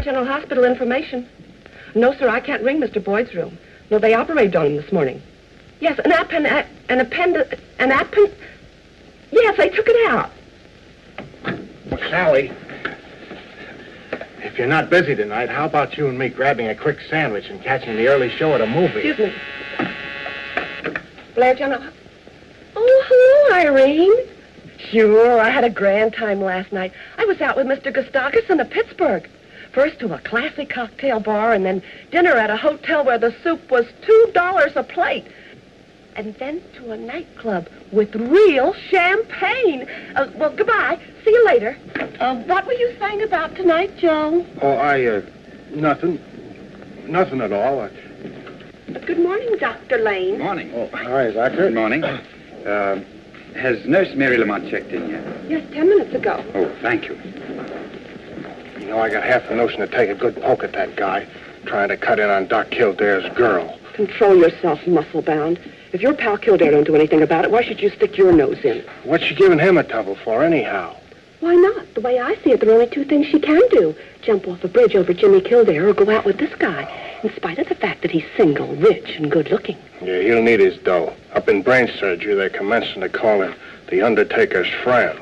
General Hospital information. No, sir, I can't ring Mr. Boyd's room. No, they operated on him this morning. Yes, Yes, they took it out. Well, Sally, if you're not busy tonight, how about you and me grabbing a quick sandwich and catching the early show at a movie? Excuse me. Blair General. Oh, hello, Irene. Sure, I had a grand time last night. I was out with Mr. Gustakis in Pittsburgh. First to a classy cocktail bar, and then dinner at a hotel where the soup was $2 a plate. And then to a nightclub with real champagne. Well, goodbye. See you later. What were you saying about tonight, Joe? Oh, nothing. Nothing at all. Good morning, Dr. Lane. Morning. Oh, hi, Doctor. Good morning. Has Nurse Mary Lamont checked in yet? Yes, 10 minutes ago. Oh, thank you. You know, I got half the notion to take a good poke at that guy trying to cut in on Doc Kildare's girl. Control yourself, muscle-bound. If your pal Kildare don't do anything about it, why should you stick your nose in? What's she giving him a trouble for, anyhow? Why not? The way I see it, there are only two things she can do. Jump off a bridge over Jimmy Kildare or go out with this guy, in spite of the fact that he's single, rich, and good-looking. Yeah, he'll need his dough. Up in brain surgery, they're commencing to call him the Undertaker's friend.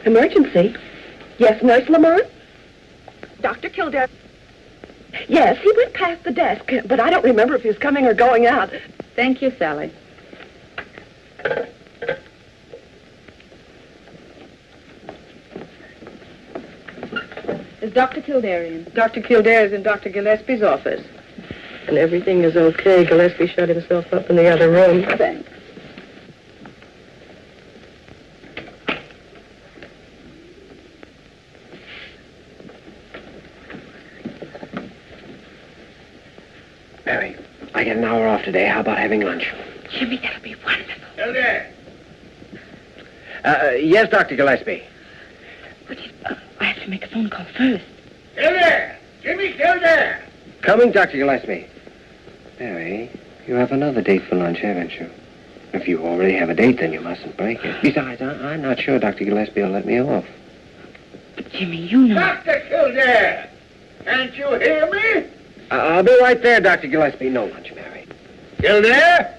Emergency? Yes, Nurse Lamont? Dr. Kildare? Yes, he went past the desk, but I don't remember if he was coming or going out. Thank you, Sally. Is Dr. Kildare in? Dr. Kildare is in Dr. Gillespie's office. And everything is okay. Gillespie shut himself up in the other room. Thanks. Mary, I get an hour off today. How about having lunch? Jimmy, that'll be wonderful. Kildare! Yes, Dr. Gillespie. I have to make a phone call first. Kildare! Jimmy Kildare! Coming, Dr. Gillespie. Mary, you have another date for lunch, haven't you? If you already have a date, then you mustn't break it. Besides, I'm not sure Dr. Gillespie will let me off. But, Jimmy, you know... Dr. Kildare! Can't you hear me? I'll be right there, Dr. Gillespie. No lunch, Mary. Kildare?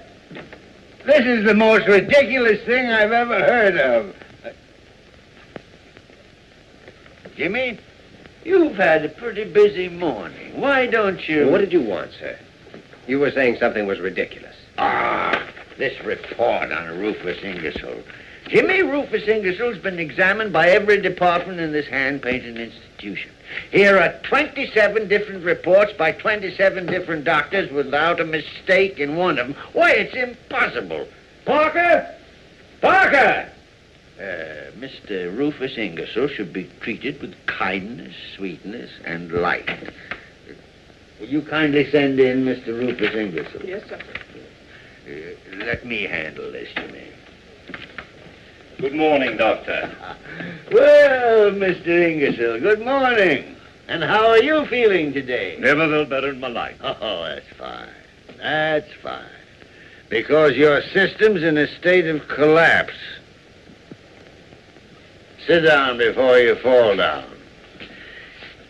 This is the most ridiculous thing I've ever heard of. Jimmy, you've had a pretty busy morning. Why don't you... What did you want, sir? You were saying something was ridiculous. This report on Rufus Ingersoll. Jimmy, Rufus Ingersoll's been examined by every department in this hand-painted institution. Here are 27 different reports by 27 different doctors without a mistake in one of them. Why, it's impossible. Parker! Parker! Mr. Rufus Ingersoll should be treated with kindness, sweetness, and light. Will you kindly send in Mr. Rufus Ingersoll? Yes, sir. Let me handle this, Jimmy. Good morning, Doctor. Well, Mr. Ingersoll, good morning. And how are you feeling today? Never felt better in my life. Oh, that's fine. That's fine. Because your system's in a state of collapse. Sit down before you fall down.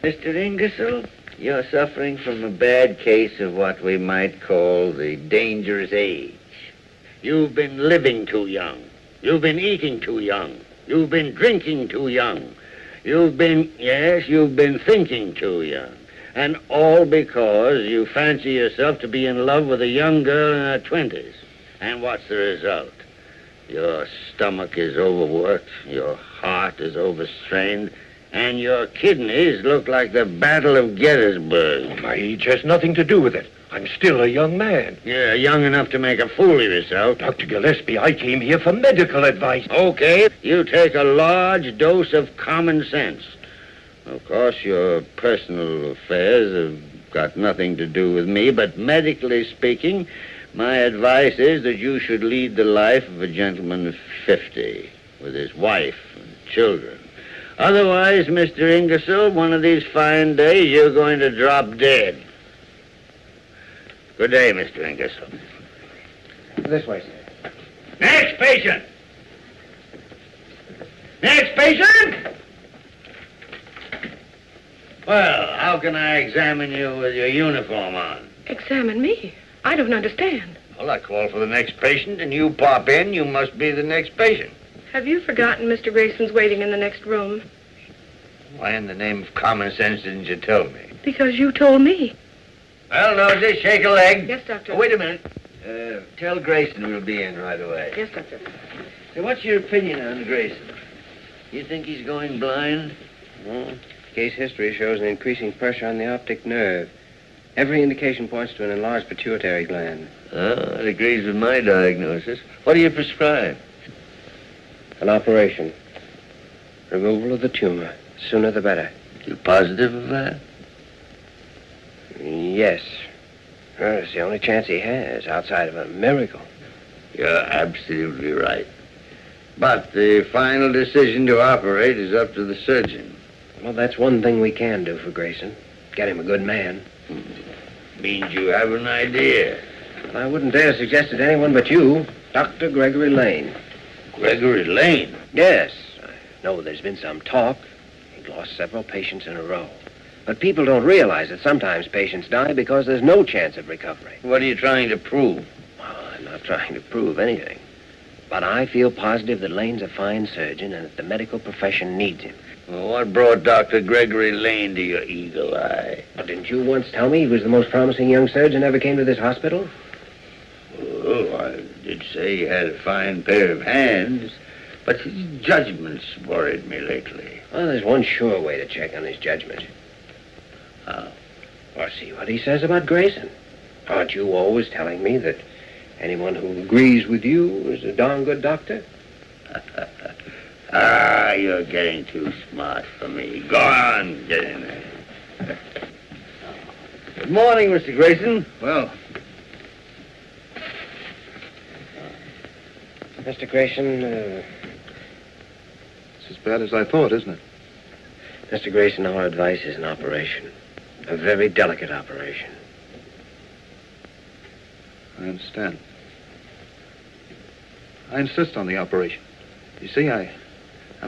Mr. Ingersoll, you're suffering from a bad case of what we might call the dangerous age. You've been living too young. You've been eating too young. You've been drinking too young. You've been thinking too young. And all because you fancy yourself to be in love with a young girl in her 20s. And what's the result? Your stomach is overworked, your heart is overstrained, and your kidneys look like the Battle of Gettysburg. My age has nothing to do with it. I'm still a young man. You're young enough to make a fool of yourself. Dr. Gillespie, I came here for medical advice. Okay, you take a large dose of common sense. Of course, your personal affairs have got nothing to do with me, but medically speaking, my advice is that you should lead the life of a gentleman of 50, with his wife and children. Otherwise, Mr. Ingersoll, one of these fine days, you're going to drop dead. Good day, Mr. Ingersoll. This way, sir. Next patient! Next patient! Well, how can I examine you with your uniform on? Examine me? I don't understand. Well, I call for the next patient, and you pop in. You must be the next patient. Have you forgotten Mr. Grayson's waiting in the next room? Why in the name of common sense didn't you tell me? Because you told me. Well, Nosy, shake a leg. Yes, Doctor. Oh, wait a minute. Tell Grayson we'll be in right away. Yes, Doctor. Hey, what's your opinion on Grayson? You think he's going blind? Well, case history shows an increasing pressure on the optic nerve. Every indication points to an enlarged pituitary gland. That agrees with my diagnosis. What do you prescribe? An operation. Removal of the tumor. Sooner the better. You positive of that? Yes. Well, it's the only chance he has outside of a miracle. You're absolutely right. But the final decision to operate is up to the surgeon. Well, that's one thing we can do for Grayson. Get him a good man. Means you have an idea. I wouldn't dare suggest it to anyone but you, Dr. Gregory Lane. Gregory Lane? Yes. I know there's been some talk. He's lost several patients in a row. But people don't realize that sometimes patients die because there's no chance of recovery. What are you trying to prove? Well, I'm not trying to prove anything. But I feel positive that Lane's a fine surgeon and that the medical profession needs him. Well, what brought Dr. Gregory Lane to your eagle eye? Well, didn't you once tell me he was the most promising young surgeon ever came to this hospital? Oh, I did say he had a fine pair of hands, but his judgment's worried me lately. Well, there's one sure way to check on his judgment. How? Well, see what he says about Grayson. Aren't you always telling me that anyone who agrees with you is a darn good doctor? You're getting too smart for me. Go on, get in there. Good morning, Mr. Grayson. Well, Mr. Grayson, it's as bad as I thought, isn't it? Mr. Grayson, our advice is an operation. A very delicate operation. I understand. I insist on the operation. You see, I'm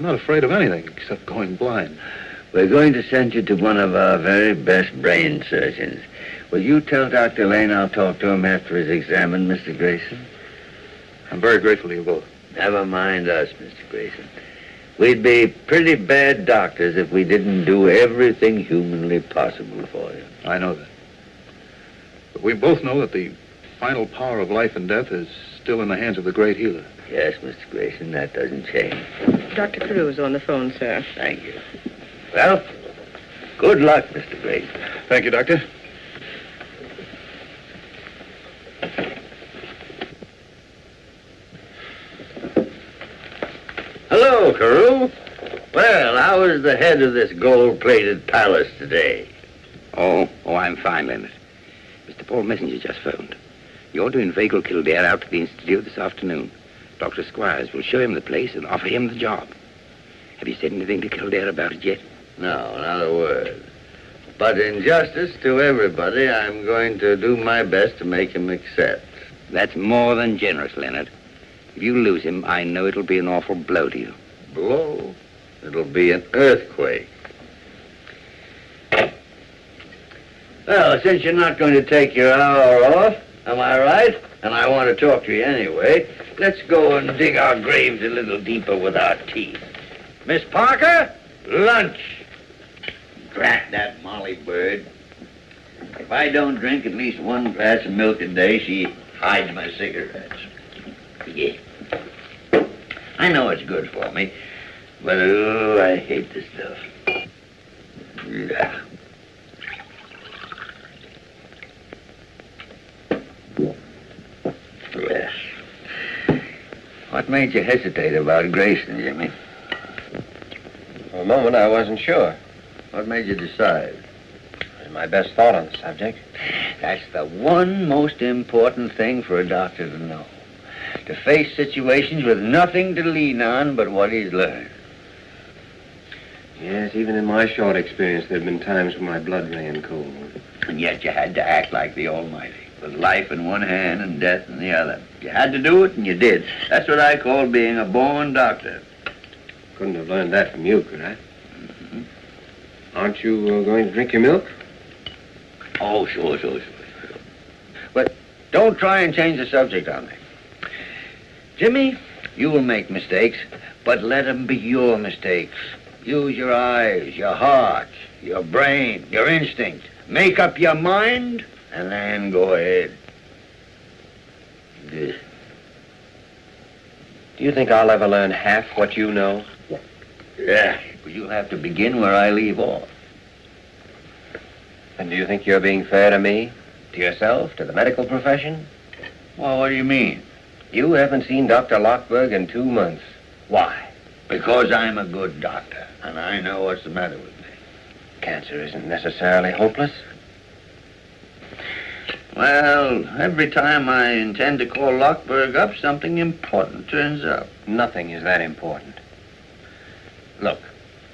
not afraid of anything except going blind. We're going to send you to one of our very best brain surgeons. Will you tell Dr. Lane I'll talk to him after he's examined Mr. Grayson? I'm very grateful to you both. Never mind us, Mr. Grayson. We'd be pretty bad doctors if we didn't do everything humanly possible for you. I know that. But we both know that the final power of life and death is still in the hands of the great healer. Yes, Mr. Grayson, that doesn't change. Dr. Caruso on the phone, sir. Thank you. Well, good luck, Mr. Grayson. Thank you, Doctor. Hello, Carew. Well, how is the head of this gold-plated palace today? Oh, I'm fine, Leonard. Mr. Paul Messenger just phoned. You're to inveigle Kildare out to the Institute this afternoon. Dr. Squires will show him the place and offer him the job. Have you said anything to Kildare about it yet? No, not a word. But in justice to everybody, I'm going to do my best to make him accept. That's more than generous, Leonard. If you lose him, I know it'll be an awful blow to you. Blow? It'll be an earthquake. Well, since you're not going to take your hour off, am I right? And I want to talk to you anyway. Let's go and dig our graves a little deeper with our teeth. Miss Parker, lunch. Drat that Molly bird. If I don't drink at least one glass of milk a day, she hides my cigarettes. Yeah. I know it's good for me, but I hate this stuff. Yeah. Yes. What made you hesitate about Grayson, Jimmy? For a moment, I wasn't sure. What made you decide? It was my best thought on the subject. That's the one most important thing for a doctor to know. To face situations with nothing to lean on but what he's learned. Yes, even in my short experience, there have been times when my blood ran cold. And yet you had to act like the Almighty, with life in one hand and death in the other. You had to do it, and you did. That's what I call being a born doctor. Couldn't have learned that from you, could I? Mm-hmm. Aren't you going to drink your milk? Oh, sure. But don't try and change the subject on me. Jimmy, you will make mistakes, but let them be your mistakes. Use your eyes, your heart, your brain, your instinct. Make up your mind, and then go ahead. Do you think I'll ever learn half what you know? Yeah, but you'll have to begin where I leave off. And do you think you're being fair to me? To yourself? To the medical profession? Well, what do you mean? You haven't seen Dr. Lockberg in 2 months. Why? Because I'm a good doctor, and I know what's the matter with me. Cancer isn't necessarily hopeless. Well, every time I intend to call Lockberg up, something important turns up. Nothing is that important. Look,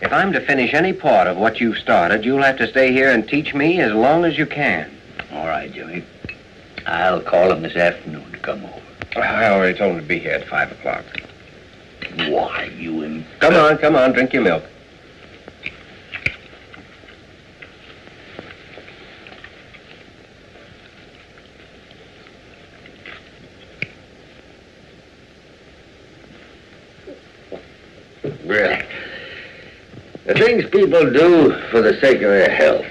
if I'm to finish any part of what you've started, you'll have to stay here and teach me as long as you can. All right, Jimmy. I'll call him this afternoon to come over. I already told him to be here at 5 o'clock. Why, you Come on, drink your milk. Really? The things people do for the sake of their health.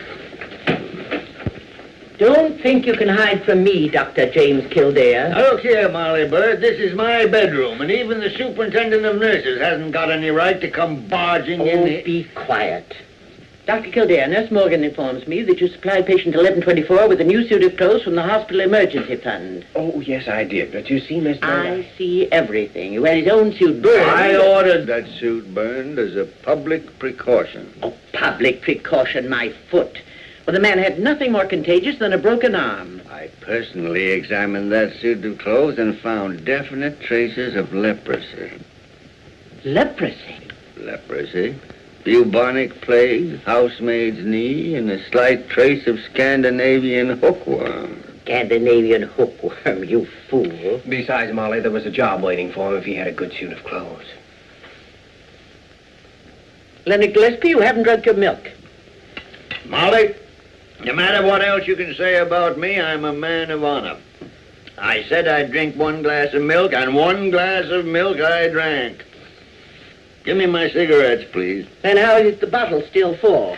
Don't think you can hide from me, Dr. James Kildare. Look here, Molly Bird, this is my bedroom, and even the superintendent of nurses hasn't got any right to come barging in here. Be quiet. Dr. Kildare, Nurse Morgan informs me that you supplied patient 1124 with a new suit of clothes from the hospital emergency fund. Oh, yes, I did. But you see, Miss... I see everything. You had his own suit burned. I ordered that suit burned as a public precaution. Oh, public precaution, my foot. Well, the man had nothing more contagious than a broken arm. I personally examined that suit of clothes and found definite traces of leprosy. Leprosy? Leprosy? Bubonic plague, housemaid's knee, and a slight trace of Scandinavian hookworm. Scandinavian hookworm, you fool. Besides, Molly, there was a job waiting for him if he had a good suit of clothes. Leonard Gillespie, you haven't drunk your milk. Molly, no matter what else you can say about me, I'm a man of honor. I said I'd drink 1 glass of milk, and 1 glass of milk I drank. Give me my cigarettes, please. Then how is the bottle still full?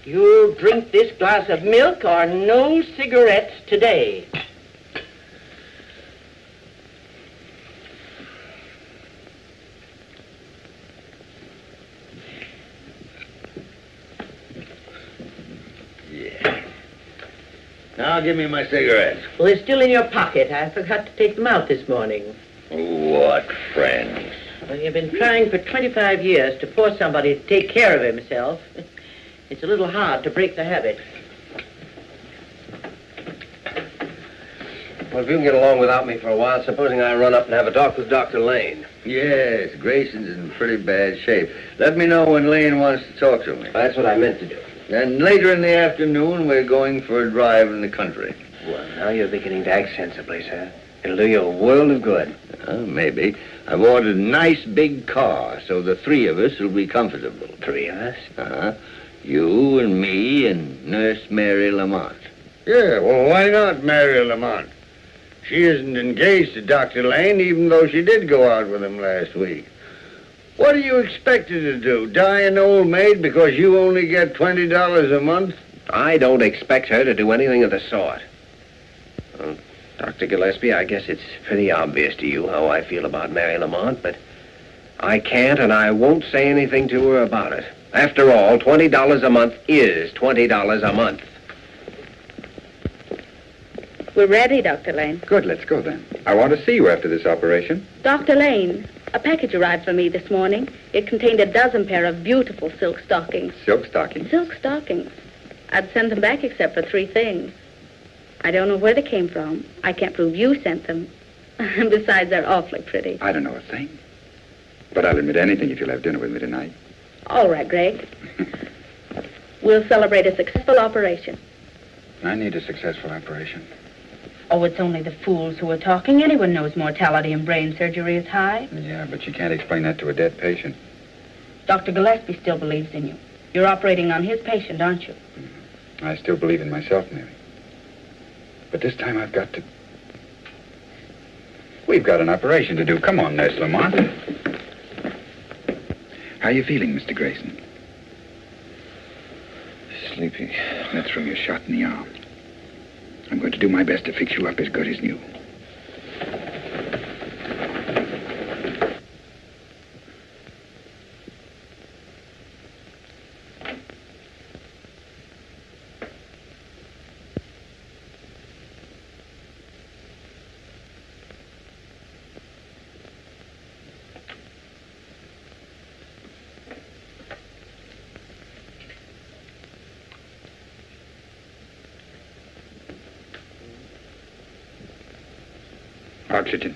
You'll drink this glass of milk or no cigarettes today. Yeah. Now give me my cigarettes. Well, they're still in your pocket. I forgot to take them out this morning. What friends? Well, you've been trying for 25 years to force somebody to take care of himself. It's a little hard to break the habit. Well, if you can get along without me for a while, supposing I run up and have a talk with Dr. Lane. Yes, Grayson's in pretty bad shape. Let me know when Lane wants to talk to me. That's what I meant to do. And later in the afternoon, we're going for a drive in the country. Well, now you're beginning to act sensibly, sir. It'll do you a world of good. Maybe. I've ordered a nice big car, so the 3 of us will be comfortable. 3 of us? You and me and Nurse Mary Lamont. Yeah, well, why not Mary Lamont? She isn't engaged to Dr. Lane, even though she did go out with him last week. What do you expect her to do, die an old maid because you only get $20 a month? I don't expect her to do anything of the sort. Dr. Gillespie, I guess it's pretty obvious to you how I feel about Mary Lamont, but I can't and I won't say anything to her about it. After all, $20 a month is $20 a month. We're ready, Dr. Lane. Good, let's go then. I want to see you after this operation. Dr. Lane, a package arrived for me this morning. It contained a dozen pair of beautiful silk stockings. Silk stockings? Silk stockings. I'd send them back except for 3 things. I don't know where they came from. I can't prove you sent them. Besides, they're awfully pretty. I don't know a thing. But I'll admit anything if you'll have dinner with me tonight. All right, Greg. We'll celebrate a successful operation. I need a successful operation. Oh, it's only the fools who are talking. Anyone knows mortality in brain surgery is high. Yeah, but you can't explain that to a dead patient. Dr. Gillespie still believes in you. You're operating on his patient, aren't you? I still believe in myself, Mary. But this time I've got to... We've got an operation to do. Come on, Nurse Lamont. How are you feeling, Mr. Grayson? Sleepy. That's from your shot in the arm. I'm going to do my best to fix you up as good as new. Oxygen.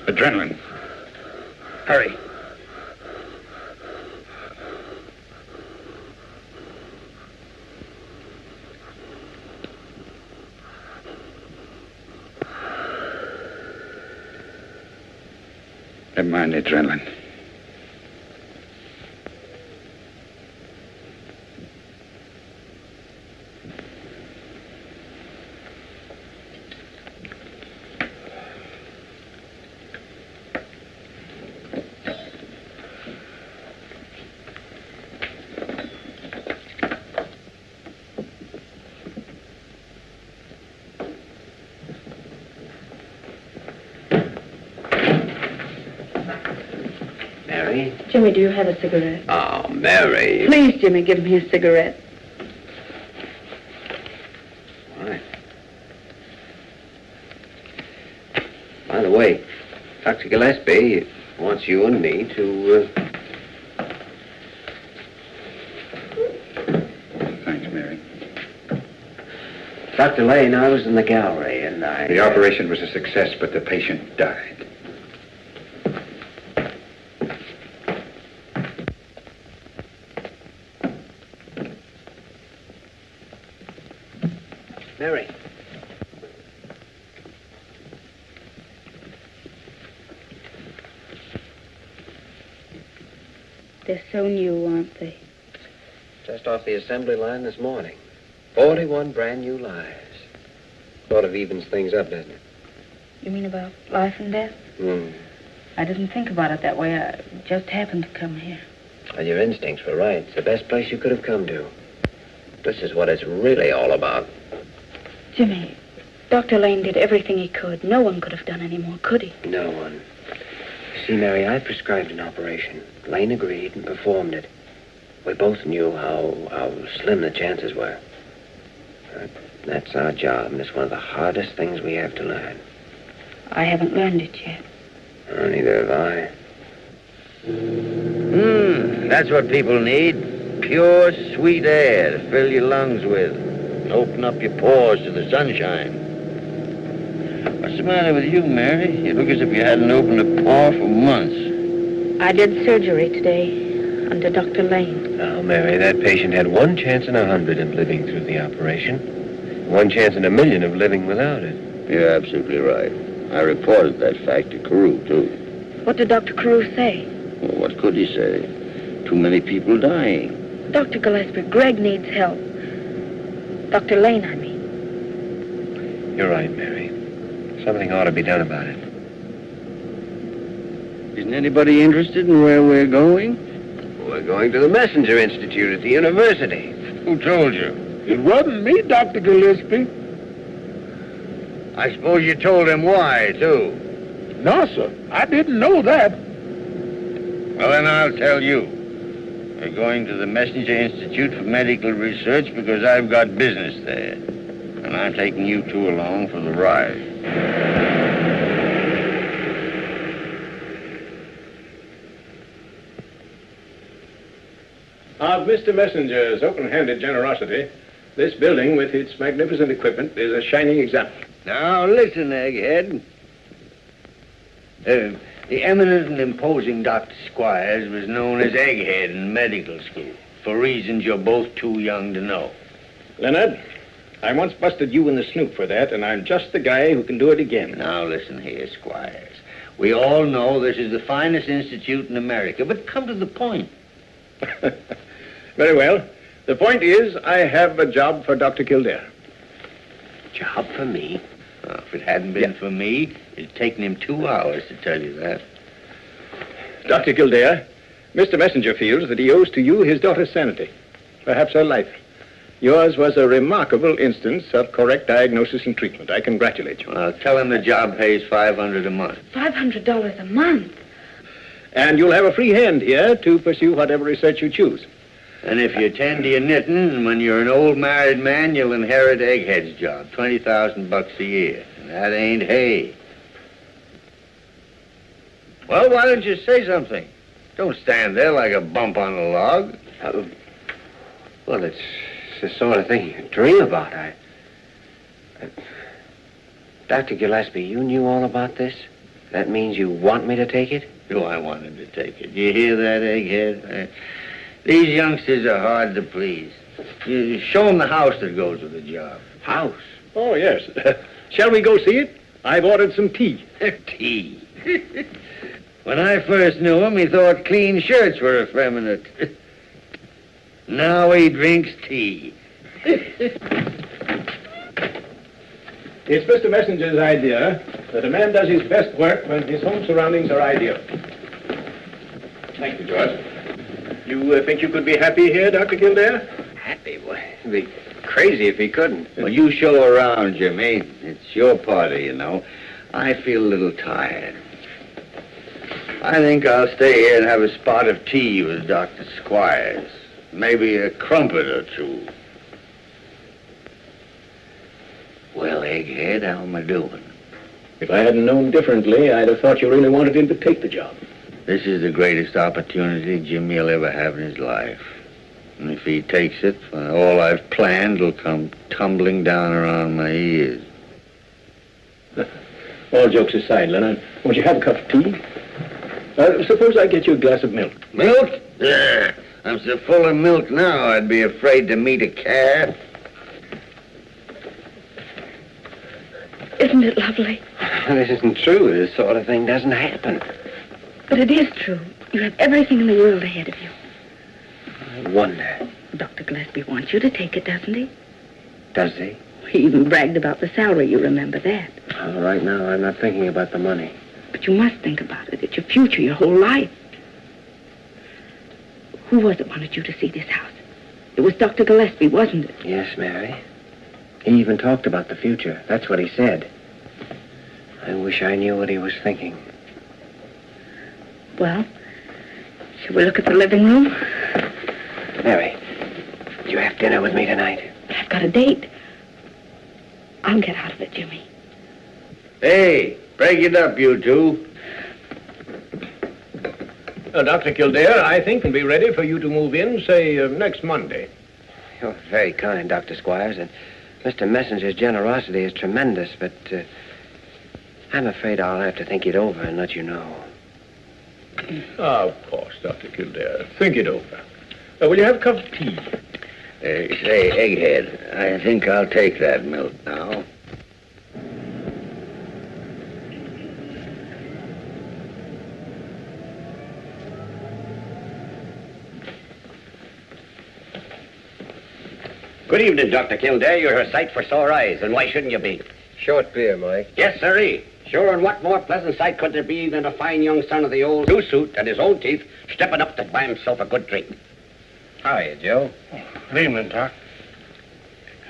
Adrenaline. Hurry. Never mind the adrenaline. Jimmy, do you have a cigarette? Oh, Mary. Please, Jimmy, give me a cigarette. All right. By the way, Dr. Gillespie wants you and me to... Thanks, Mary. Dr. Lane, I was in the gallery and I... The operation was a success, but the patient died. Mary. They're so new, aren't they? Just off the assembly line this morning. 41 brand new lives. Sort of evens things up, doesn't it? You mean about life and death? I didn't think about it that way. I just happened to come here. Well, your instincts were right. It's the best place you could have come to. This is what it's really all about. Jimmy, Dr. Lane did everything he could. No one could have done any more, could he? No one. See, Mary, I prescribed an operation. Lane agreed and performed it. We both knew how slim the chances were. That's our job, and it's one of the hardest things we have to learn. I haven't learned it yet. Neither have I. That's what people need. Pure, sweet air to fill your lungs with. And open up your pores to the sunshine. What's the matter with you, Mary? You look as if you hadn't opened a pore for months. I did surgery today under Dr. Lane. Now, Mary, that patient had 1 chance in 100 of living through the operation. 1 chance in 1,000,000 of living without it. You're absolutely right. I reported that fact to Carew, too. What did Dr. Carew say? Well, what could he say? Too many people dying. Dr. Gillespie, Greg needs help. Dr. Lane, I mean. You're right, Mary. Something ought to be done about it. Isn't anybody interested in where we're going? We're going to the Messenger Institute at the university. Who told you? It wasn't me, Dr. Gillespie. I suppose you told him why, too. No, sir. I didn't know that. Well, then I'll tell you. We're going to the Messenger Institute for Medical Research because I've got business there. And I'm taking you two along for the ride. Of Mr. Messenger's open-handed generosity, this building with its magnificent equipment is a shining example. Now, listen, Egghead. The eminent and imposing Dr. Squires was known as Egghead in medical school, for reasons you're both too young to know. Leonard, I once busted you in the snoot for that, and I'm just the guy who can do it again. Now, listen here, Squires. We all know this is the finest institute in America, but come to the point. Very well. The point is, I have a job for Dr. Kildare. Job for me? Well, if it hadn't been for me, it'd taken him 2 hours to tell you that. Dr. Kildare, Mr. Messenger feels that he owes to you his daughter's sanity, perhaps her life. Yours was a remarkable instance of correct diagnosis and treatment. I congratulate you. Well, tell him the job pays $500 a month. $500 a month? And you'll have a free hand here to pursue whatever research you choose. And if you tend to your knitting, when you're an old married man, you'll inherit Egghead's job, $20,000 a year. And that ain't hay. Well, why don't you say something? Don't stand there like a bump on a log. Well, it's the sort of thing you dream about. Dr. Gillespie, you knew all about this? That means you want me to take it? Do I want him to take it? You hear that, Egghead? These youngsters are hard to please. You show them the house that goes with the job. House? Oh, yes. Shall we go see it? I've ordered some tea. Tea? When I first knew him, he thought clean shirts were effeminate. Now he drinks tea. It's Mr. Messenger's idea that a man does his best work when his home surroundings are ideal. Thank you, George. You think you could be happy here, Dr. Kildare? Happy? Boy, he'd be crazy if he couldn't. Well, you show around, Jimmy. It's your party, you know. I feel a little tired. I think I'll stay here and have a spot of tea with Dr. Squires. Maybe a crumpet or two. Well, Egghead, how am I doing? If I hadn't known differently, I'd have thought you really wanted him to take the job. This is the greatest opportunity Jimmy will ever have in his life. And if he takes it, all I've planned will come tumbling down around my ears. All jokes aside, Leonard, won't you have a cup of tea? Suppose I get you a glass of milk. Milk? Yeah. I'm so full of milk now, I'd be afraid to meet a calf. Isn't it lovely? This isn't true. This sort of thing doesn't happen. But it is true. You have everything in the world ahead of you. I wonder. Dr. Gillespie wants you to take it, doesn't he? Does he? He even bragged about the salary, you remember that. Oh, right now, I'm not thinking about the money. But you must think about it. It's your future, your whole life. Who was it wanted you to see this house? It was Dr. Gillespie, wasn't it? Yes, Mary. He even talked about the future. That's what he said. I wish I knew what he was thinking. Well, shall we look at the living room? Mary, you have dinner with me tonight? I've got a date. I'll get out of it, Jimmy. Hey, break it up, you two. Dr. Kildare, I think can be ready for you to move in, say, next Monday. You're very kind, Dr. Squires, and Mr. Messenger's generosity is tremendous, but I'm afraid I'll have to think it over and let you know. Of course, Dr. Kildare. Think it over. Will you have a cup of tea? Say, Egghead, I think I'll take that milk now. Good evening, Dr. Kildare. You're a sight for sore eyes, and why shouldn't you be? Short beer, Mike. Yes, sirree. Sure, and what more pleasant sight could there be than a fine young son of the old new suit and his own teeth stepping up to buy himself a good drink? How are you, Joe? Good evening, Doc.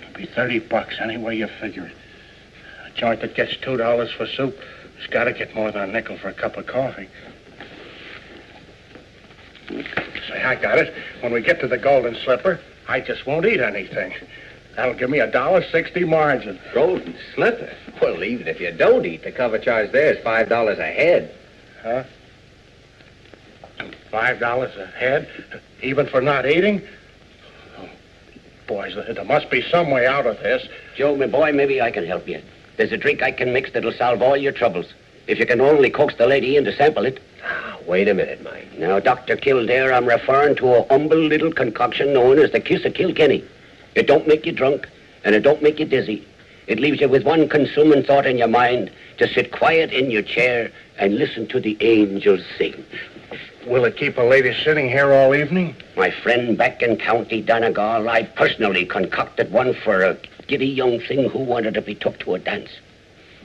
It'll be $30 any way you figure it. A joint that gets $2 for soup has got to get more than a nickel for a cup of coffee. Say, I got it. When we get to the Golden Slipper, I just won't eat anything. That'll give me $1.60 margin. Golden Slipper? Well, even if you don't eat, the cover charge there is $5 a head. Huh? $5 a head, even for not eating? Oh, boys, there must be some way out of this. Joe, my boy, maybe I can help you. There's a drink I can mix that'll solve all your troubles. If you can only coax the lady in to sample it. Wait a minute, Mike. Now, Dr. Kildare, I'm referring to a humble little concoction known as the Kiss of Kilkenny. It don't make you drunk, and it don't make you dizzy. It leaves you with one consuming thought in your mind, to sit quiet in your chair and listen to the angels sing. Will it keep a lady sitting here all evening? My friend back in County Donegal, I personally concocted one for a giddy young thing who wanted to be took to a dance.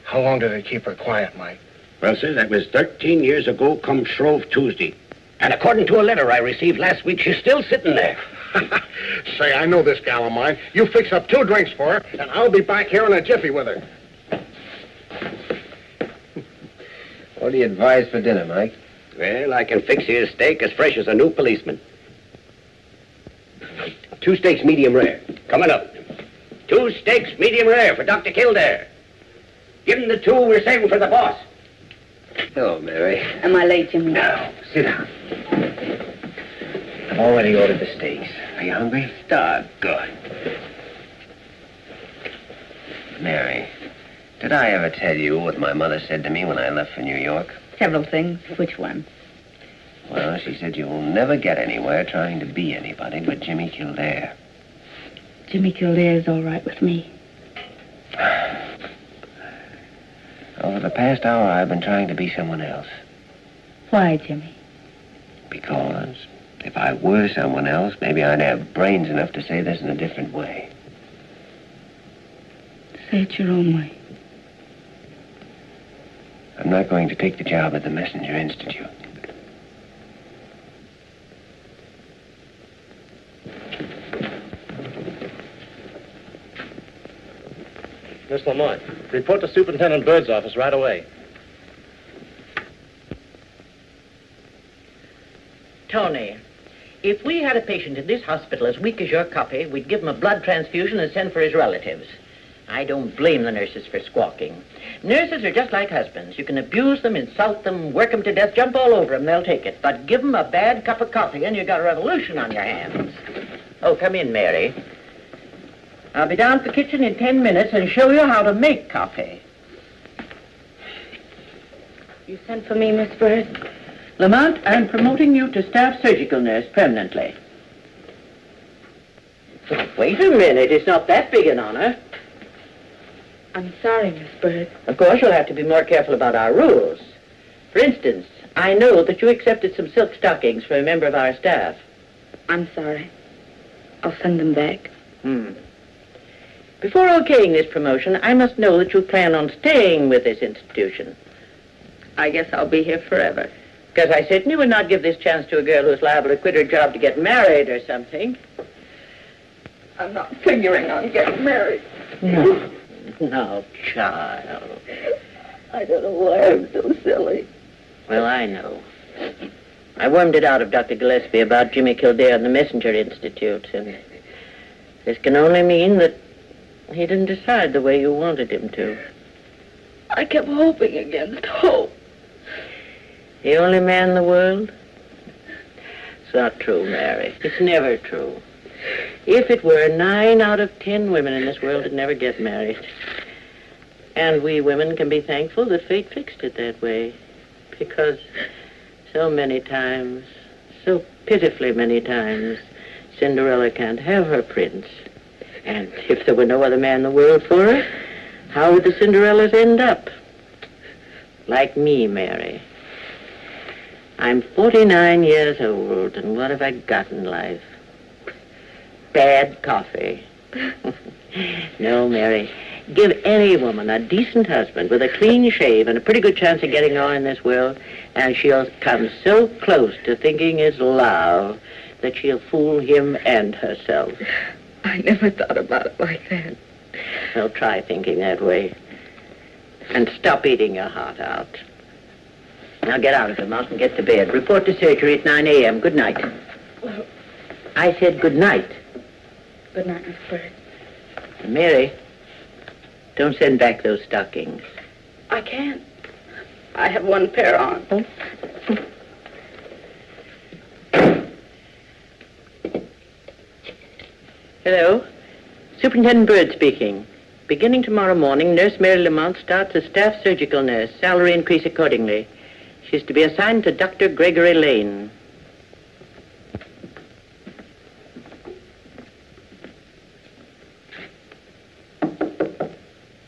How long did it keep her quiet, Mike? Well, sir, that was 13 years ago come Shrove Tuesday. And according to a letter I received last week, she's still sitting there. Say, I know this gal of mine. You fix up 2 drinks for her, and I'll be back here in a jiffy with her. What do you advise for dinner, Mike? Well, I can fix you a steak as fresh as a new policeman. 2 steaks medium rare. Coming up. 2 steaks medium rare for Dr. Kildare. Give him the 2 we're saving for the boss. Hello, Mary. Am I late, Jimmy? No, sit down. I've already ordered the steaks. Are you hungry? Doggone. Mary, did I ever tell you what my mother said to me when I left for New York? Several things. Which one? Well, she said you'll never get anywhere trying to be anybody but Jimmy Kildare. Jimmy Kildare's all right with me. Over the past hour, I've been trying to be someone else. Why, Jimmy? Because if I were someone else, maybe I'd have brains enough to say this in a different way. Say it your own way. I'm not going to take the job at the Messenger Institute. Miss Lamont, report to Superintendent Bird's office right away. Tony, if we had a patient in this hospital as weak as your copy, we'd give him a blood transfusion and send for his relatives. I don't blame the nurses for squawking. Nurses are just like husbands. You can abuse them, insult them, work them to death, jump all over them, they'll take it. But give them a bad cup of coffee and you got a revolution on your hands. Oh, come in, Mary. I'll be down at the kitchen in 10 minutes and show you how to make coffee. You sent for me, Miss Bird? Lamont, I'm promoting you to staff surgical nurse permanently. Wait a minute, it's not that big an honor. I'm sorry, Miss Bird. Of course, you'll have to be more careful about our rules. For instance, I know that you accepted some silk stockings for a member of our staff. I'm sorry. I'll send them back. Before okaying this promotion, I must know that you plan on staying with this institution. I guess I'll be here forever. Because I certainly would not give this chance to a girl who's liable to quit her job to get married or something. I'm not figuring on getting married. No, child. I don't know why I'm so silly. Well, I know. I wormed it out of Dr. Gillespie about Jimmy Kildare and the Messenger Institute, and this can only mean that he didn't decide the way you wanted him to. I kept hoping against hope. The only man in the world? It's not true, Mary. It's never true. If it were, 9 out of 10 women in this world would never get married. And we women can be thankful that fate fixed it that way. Because so many times, so pitifully many times, Cinderella can't have her prince. And if there were no other man in the world for her, how would the Cinderellas end up? Like me, Mary. I'm 49 years old, and what have I got in life? Bad coffee. No, Mary. Give any woman a decent husband with a clean shave and a pretty good chance of getting on in this world, and she'll come so close to thinking it's love that she'll fool him and herself. I never thought about it like that. Well, try thinking that way. And stop eating your heart out. Now get out of the mouth and get to bed. Report to surgery at 9 a.m. Good night. Well, I said good night. good night, Miss Bird. Mary, don't send back those stockings. I can't. I have one pair on. Hello. Superintendent Bird speaking. Beginning tomorrow morning, Nurse Mary Lamont starts as staff surgical nurse. Salary increase accordingly. She's to be assigned to Dr. Gregory Lane.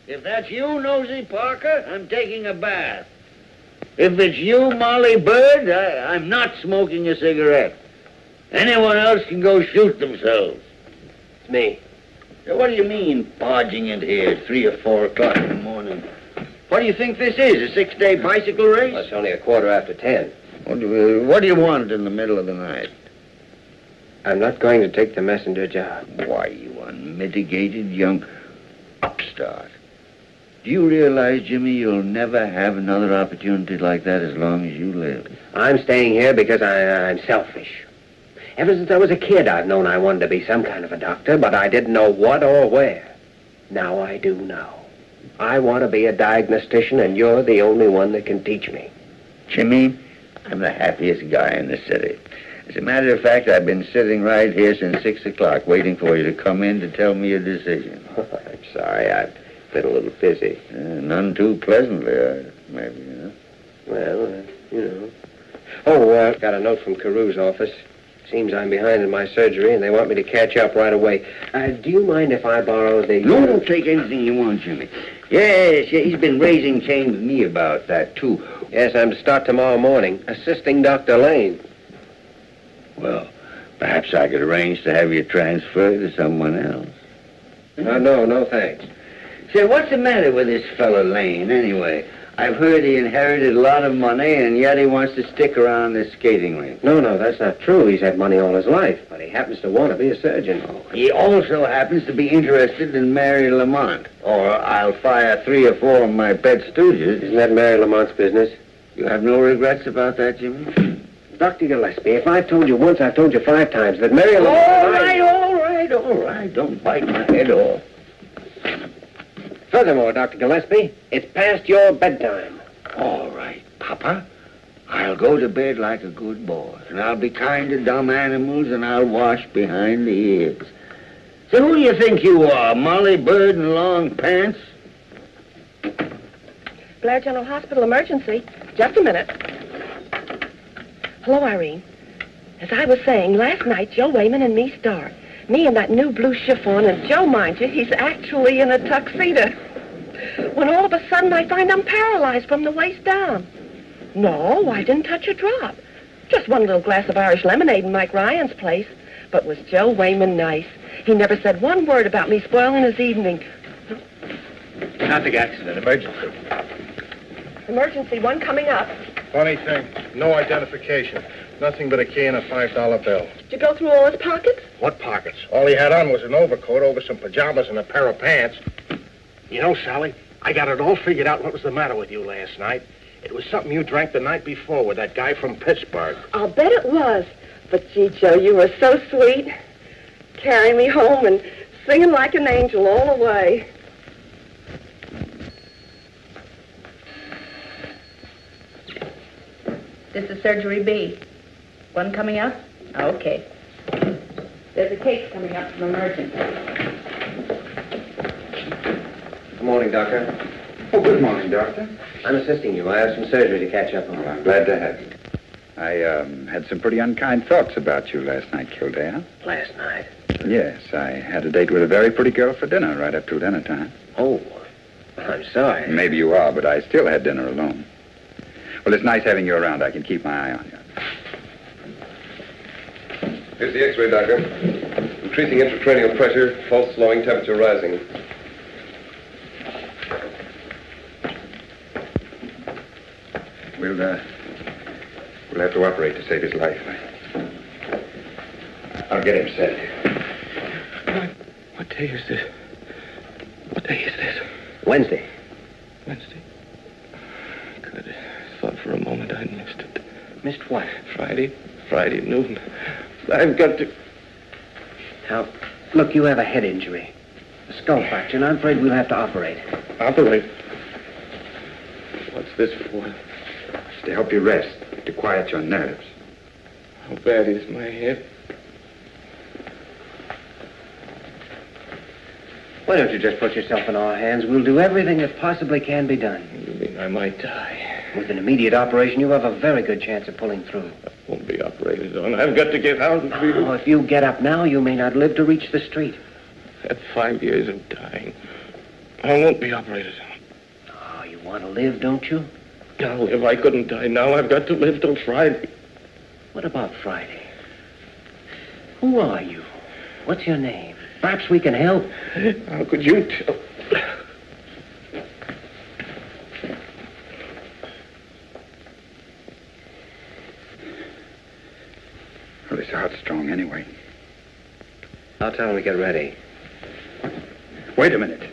If that's you, Nosy Parker, I'm taking a bath. If it's you, Molly Bird, I'm not smoking a cigarette. Anyone else can go shoot themselves. It's me. What do you mean, barging in here 3 or 4 o'clock in the morning? What do you think this is, a 6-day bicycle race? Well, it's only 10:15. What do you want in the middle of the night? I'm not going to take the messenger job. Why, you unmitigated young upstart. Do you realize, Jimmy, you'll never have another opportunity like that as long as you live? I'm staying here because I'm selfish. Ever since I was a kid, I've known I wanted to be some kind of a doctor, but I didn't know what or where. Now I do know. I want to be a diagnostician, and you're the only one that can teach me. Jimmy, I'm the happiest guy in the city. As a matter of fact, I've been sitting right here since 6 o'clock, waiting for you to come in to tell me your decision. I'm sorry, I've been a little busy. None too pleasantly, maybe, you know. Well, you know. Oh, got a note from Carew's office. Seems I'm behind in my surgery, and they want me to catch up right away. Do you mind if I borrow the... No, don't take anything you want, Jimmy. Yes, he's been raising Cain with me about that, too. Yes, I'm to start tomorrow morning, assisting Dr. Lane. Well, perhaps I could arrange to have you transferred to someone else. No, thanks. Say, what's the matter with this fellow Lane, anyway? I've heard he inherited a lot of money, and yet he wants to stick around this skating rink. No, that's not true. He's had money all his life, but he happens to want to be a surgeon. He also happens to be interested in Mary Lamont, or I'll fire 3 or 4 of my pet stooges. Isn't that Mary Lamont's business? You have no regrets about that, Jimmy? Dr. Gillespie, if I've told you once, I've told you 5 times that Mary Lamont... All right. Don't bite my head off. Furthermore, Dr. Gillespie, it's past your bedtime. All right, Papa. I'll go to bed like a good boy, and I'll be kind to dumb animals, and I'll wash behind the ears. So who do you think you are, Molly Bird in long pants? Blair General Hospital emergency. Just a minute. Hello, Irene. As I was saying, last night, Joe Wayman and me starred. Me in that new blue chiffon, and Joe, mind you, he's actually in a tuxedo. When all of a sudden I find I'm paralyzed from the waist down. No, I didn't touch a drop. Just one little glass of Irish lemonade in Mike Ryan's place. But was Joe Wayman nice? He never said one word about me spoiling his evening. Traffic accident, emergency. Emergency, one coming up. Funny thing, no identification. Nothing but a key and a $5 bill. Did you go through all his pockets? What pockets? All he had on was an overcoat over some pajamas and a pair of pants. You know, Sally, I got it all figured out what was the matter with you last night. It was something you drank the night before with that guy from Pittsburgh. I'll bet it was. But, gee, Joe, you were so sweet. Carrying me home and singing like an angel all the way. This is Surgery B. One coming up? Okay. There's a case coming up from emergency. Good morning, Doctor. Oh, good morning, Doctor. I'm assisting you. I have some surgery to catch up on. Well, I'm glad to have you. I had some pretty unkind thoughts about you last night, Kildare. Last night? Yes, I had a date with a very pretty girl for dinner right up to dinner time. Oh, I'm sorry. Maybe you are, but I still had dinner alone. Well, it's nice having you around. I can keep my eye on you. Here's the X-ray, Doctor. Increasing intracranial pressure, pulse slowing, temperature rising. We'll have to operate to save his life. I'll get him set. What day is this? Wednesday. Wednesday? Good. I thought for a moment I'd missed it. Missed what? Friday noon. I've got to... Now, look, you have a head injury. A skull fracture, and I'm afraid we'll have to operate. Operate? What's this for? It's to help you rest, to quiet your nerves. How bad is my head? Why don't you just put yourself in our hands? We'll do everything that possibly can be done. You mean I might die? With an immediate operation, you have a very good chance of pulling through. I won't be operated on. I've got to get out and be... Oh, if you get up now, you may not live to reach the street. I've had 5 years of dying. I won't be operated on. Oh, you want to live, don't you? No, if I couldn't die now, I've got to live till Friday. What about Friday? Who are you? What's your name? Perhaps we can help. How could you tell? Well, his heart's strong anyway. I'll tell him to get ready. Wait a minute.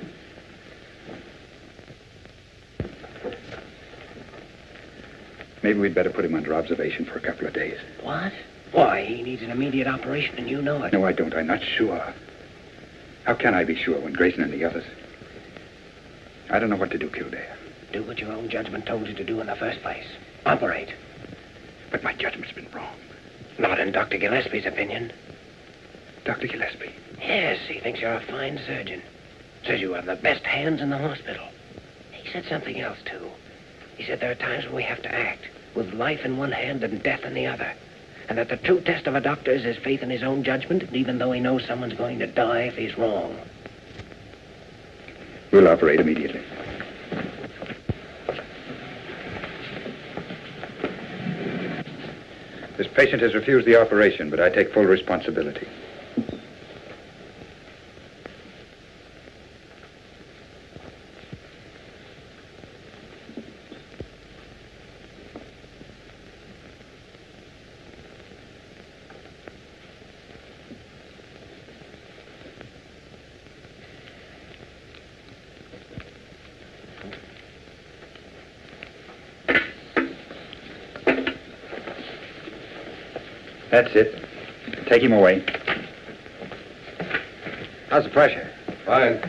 Maybe we'd better put him under observation for a couple of days. What? Why, he needs an immediate operation, and you know it. No, I don't. I'm not sure. How can I be sure when Grayson and the others... I don't know what to do, Kildare. Do what your own judgment told you to do in the first place. Operate. But my judgment's been wrong. Not in Dr. Gillespie's opinion. Dr. Gillespie? Yes, he thinks you're a fine surgeon. Says you have the best hands in the hospital. He said something else, too. He said there are times when we have to act, with life in one hand and death in the other. And that the true test of a doctor is his faith in his own judgment, even though he knows someone's going to die if he's wrong. We'll operate immediately. This patient has refused the operation, but I take full responsibility. That's it. Take him away. How's the pressure? Fine.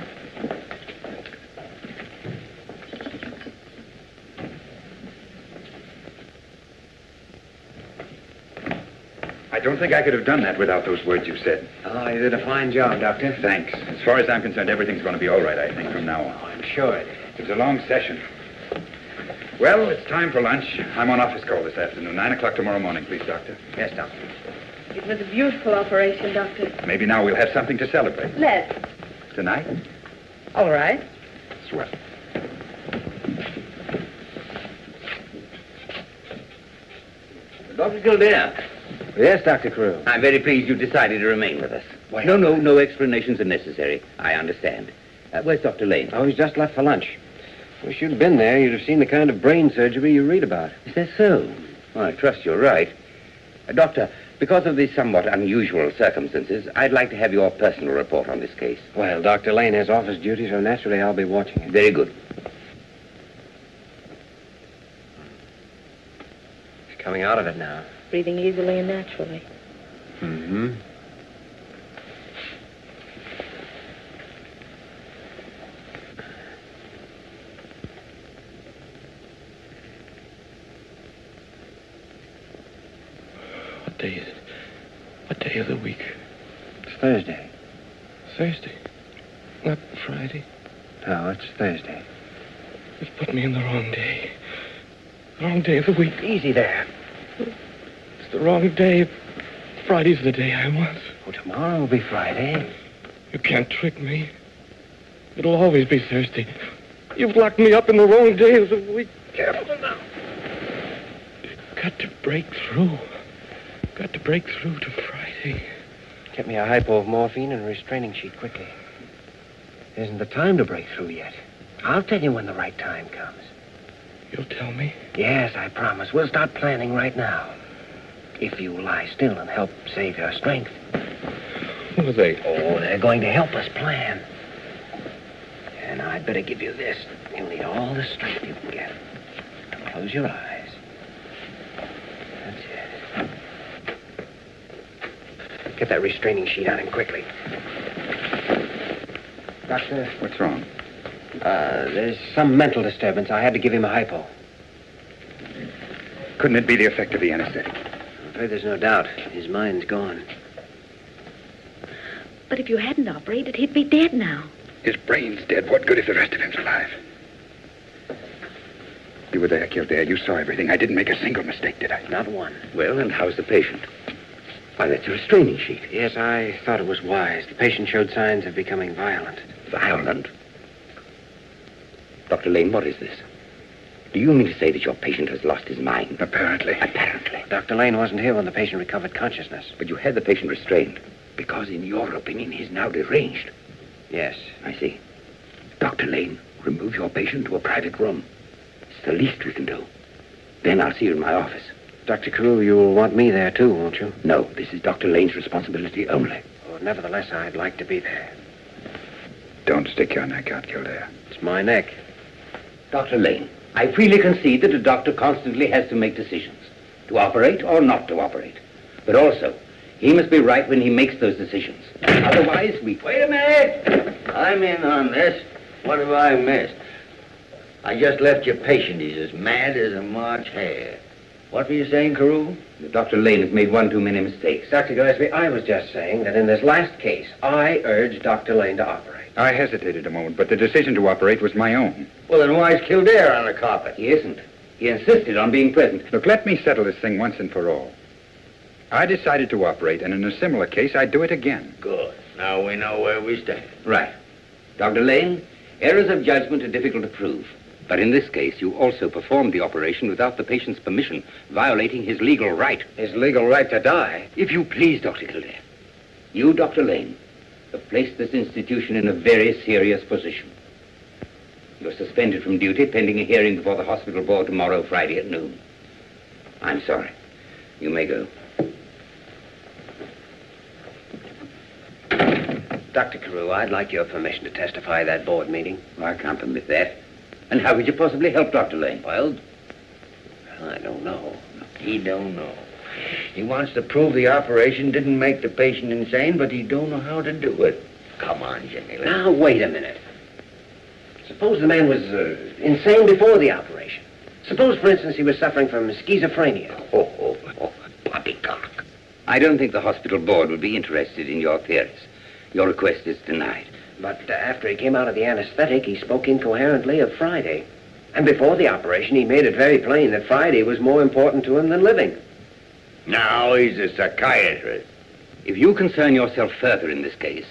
I don't think I could have done that without those words you said. Oh, you did a fine job, Doctor. Thanks. As far as I'm concerned, everything's going to be all right, I think, from now on. Oh, I'm sure it is. It was a long session. Well, it's time for lunch. I'm on office call this afternoon. 9 o'clock tomorrow morning, please, Doctor. Yes, Doctor. It was a beautiful operation, Doctor. Maybe now we'll have something to celebrate. Let's. Tonight? All right. Swell. Dr. Kildare. Yes, Dr. Carew. I'm very pleased you decided to remain with us. Well, No explanations are necessary. I understand. Where's Dr. Lane? Oh, he's just left for lunch. Wish you'd been there. You'd have seen the kind of brain surgery you read about. Is that so? Well, I trust you're right. Doctor, because of the somewhat unusual circumstances, I'd like to have your personal report on this case. Well, Dr. Lane has office duty, so naturally I'll be watching it. Very good. He's coming out of it now. Breathing easily and naturally. Mm-hmm. What day is it? What day of the week? It's Thursday. Thursday. Not Friday. No, it's Thursday. You've put me in the wrong day. The wrong day of the week. Easy there. It's the wrong day. Friday's the day I want. Oh, tomorrow will be Friday. You can't trick me. It'll always be Thursday. You've locked me up in the wrong day of the week. Careful now. Got to break through. Got to break through to Friday. Get me a hypo of morphine and a restraining sheet quickly. Isn't the time to break through yet. I'll tell you when the right time comes. You'll tell me? Yes, I promise. We'll start planning right now. If you lie still and help save your strength. Who are they? Oh, they're going to help us plan. And I'd better give you this. You'll need all the strength you can get. Close your eyes. That's it. Get that restraining sheet on him quickly. Doctor? What's wrong? There's some mental disturbance. I had to give him a hypo. Couldn't it be the effect of the anesthetic? I'm afraid there's no doubt. His mind's gone. But if you hadn't operated, he'd be dead now. His brain's dead. What good if the rest of him's alive? You were there, Kildare. You saw everything. I didn't make a single mistake, did I? Not one. Well, and how's the patient? Why, that's a restraining sheet. Yes, I thought it was wise. The patient showed signs of becoming violent. Violent? Dr. Lane, what is this? Do you mean to say that your patient has lost his mind? Apparently. Apparently. Dr. Lane wasn't here when the patient recovered consciousness. But you had the patient restrained because, in your opinion, he's now deranged. Yes. I see. Dr. Lane, remove your patient to a private room. It's the least we can do. Then I'll see you in my office. Dr. Carew, you'll want me there, too, won't you? No, this is Dr. Lane's responsibility only. Oh, nevertheless, I'd like to be there. Don't stick your neck out, Kildare. It's my neck. Dr. Lane, I freely concede that a doctor constantly has to make decisions, to operate or not to operate. But also, he must be right when he makes those decisions. Otherwise, we... Wait a minute. I'm in on this. What have I missed? I just left your patient. He's as mad as a March hare. What were you saying, Carew? Dr. Lane has made one too many mistakes. Dr. Gillespie, I was just saying that in this last case, I urged Dr. Lane to operate. I hesitated a moment, but the decision to operate was my own. Well, then why's Kildare on the carpet? He isn't. He insisted on being present. Look, let me settle this thing once and for all. I decided to operate, and in a similar case, I'd do it again. Good. Now we know where we stand. Right. Dr. Lane, errors of judgment are difficult to prove. But in this case, you also performed the operation without the patient's permission, violating his legal right. His legal right to die? If you please, Dr. Kildare. You, Dr. Lane, have placed this institution in a very serious position. You're suspended from duty pending a hearing before the hospital board tomorrow, Friday at noon. I'm sorry. You may go. Dr. Carew, I'd like your permission to testify at that board meeting. I can't permit that. And how could you possibly help Dr. Lane? Well, I don't know. He don't know. He wants to prove the operation didn't make the patient insane, but he don't know how to do it. Come on, Jimmy. Now, wait a minute. Suppose the man was insane before the operation. Suppose, for instance, he was suffering from schizophrenia. Poppycock. I don't think the hospital board would be interested in your theories. Your request is denied. But after he came out of the anesthetic, he spoke incoherently of Friday. And before the operation, he made it very plain that Friday was more important to him than living. Now he's a psychiatrist. If you concern yourself further in this case,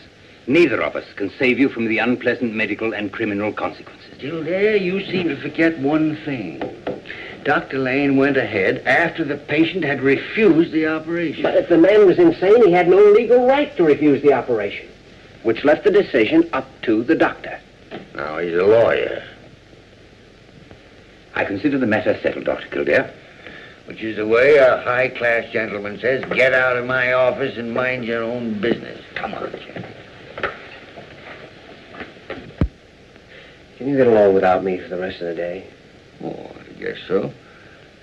neither of us can save you from the unpleasant medical and criminal consequences. Kildare, you seem to forget one thing. Dr. Lane went ahead after the patient had refused the operation. But if the man was insane, he had no legal right to refuse the operation, which left the decision up to the doctor. Now he's a lawyer. I consider the matter settled, Dr. Kildare. Which is the way a high-class gentleman says, get out of my office and mind your own business. Come on, Jimmy. Can you get along without me for the rest of the day? Oh, I guess so.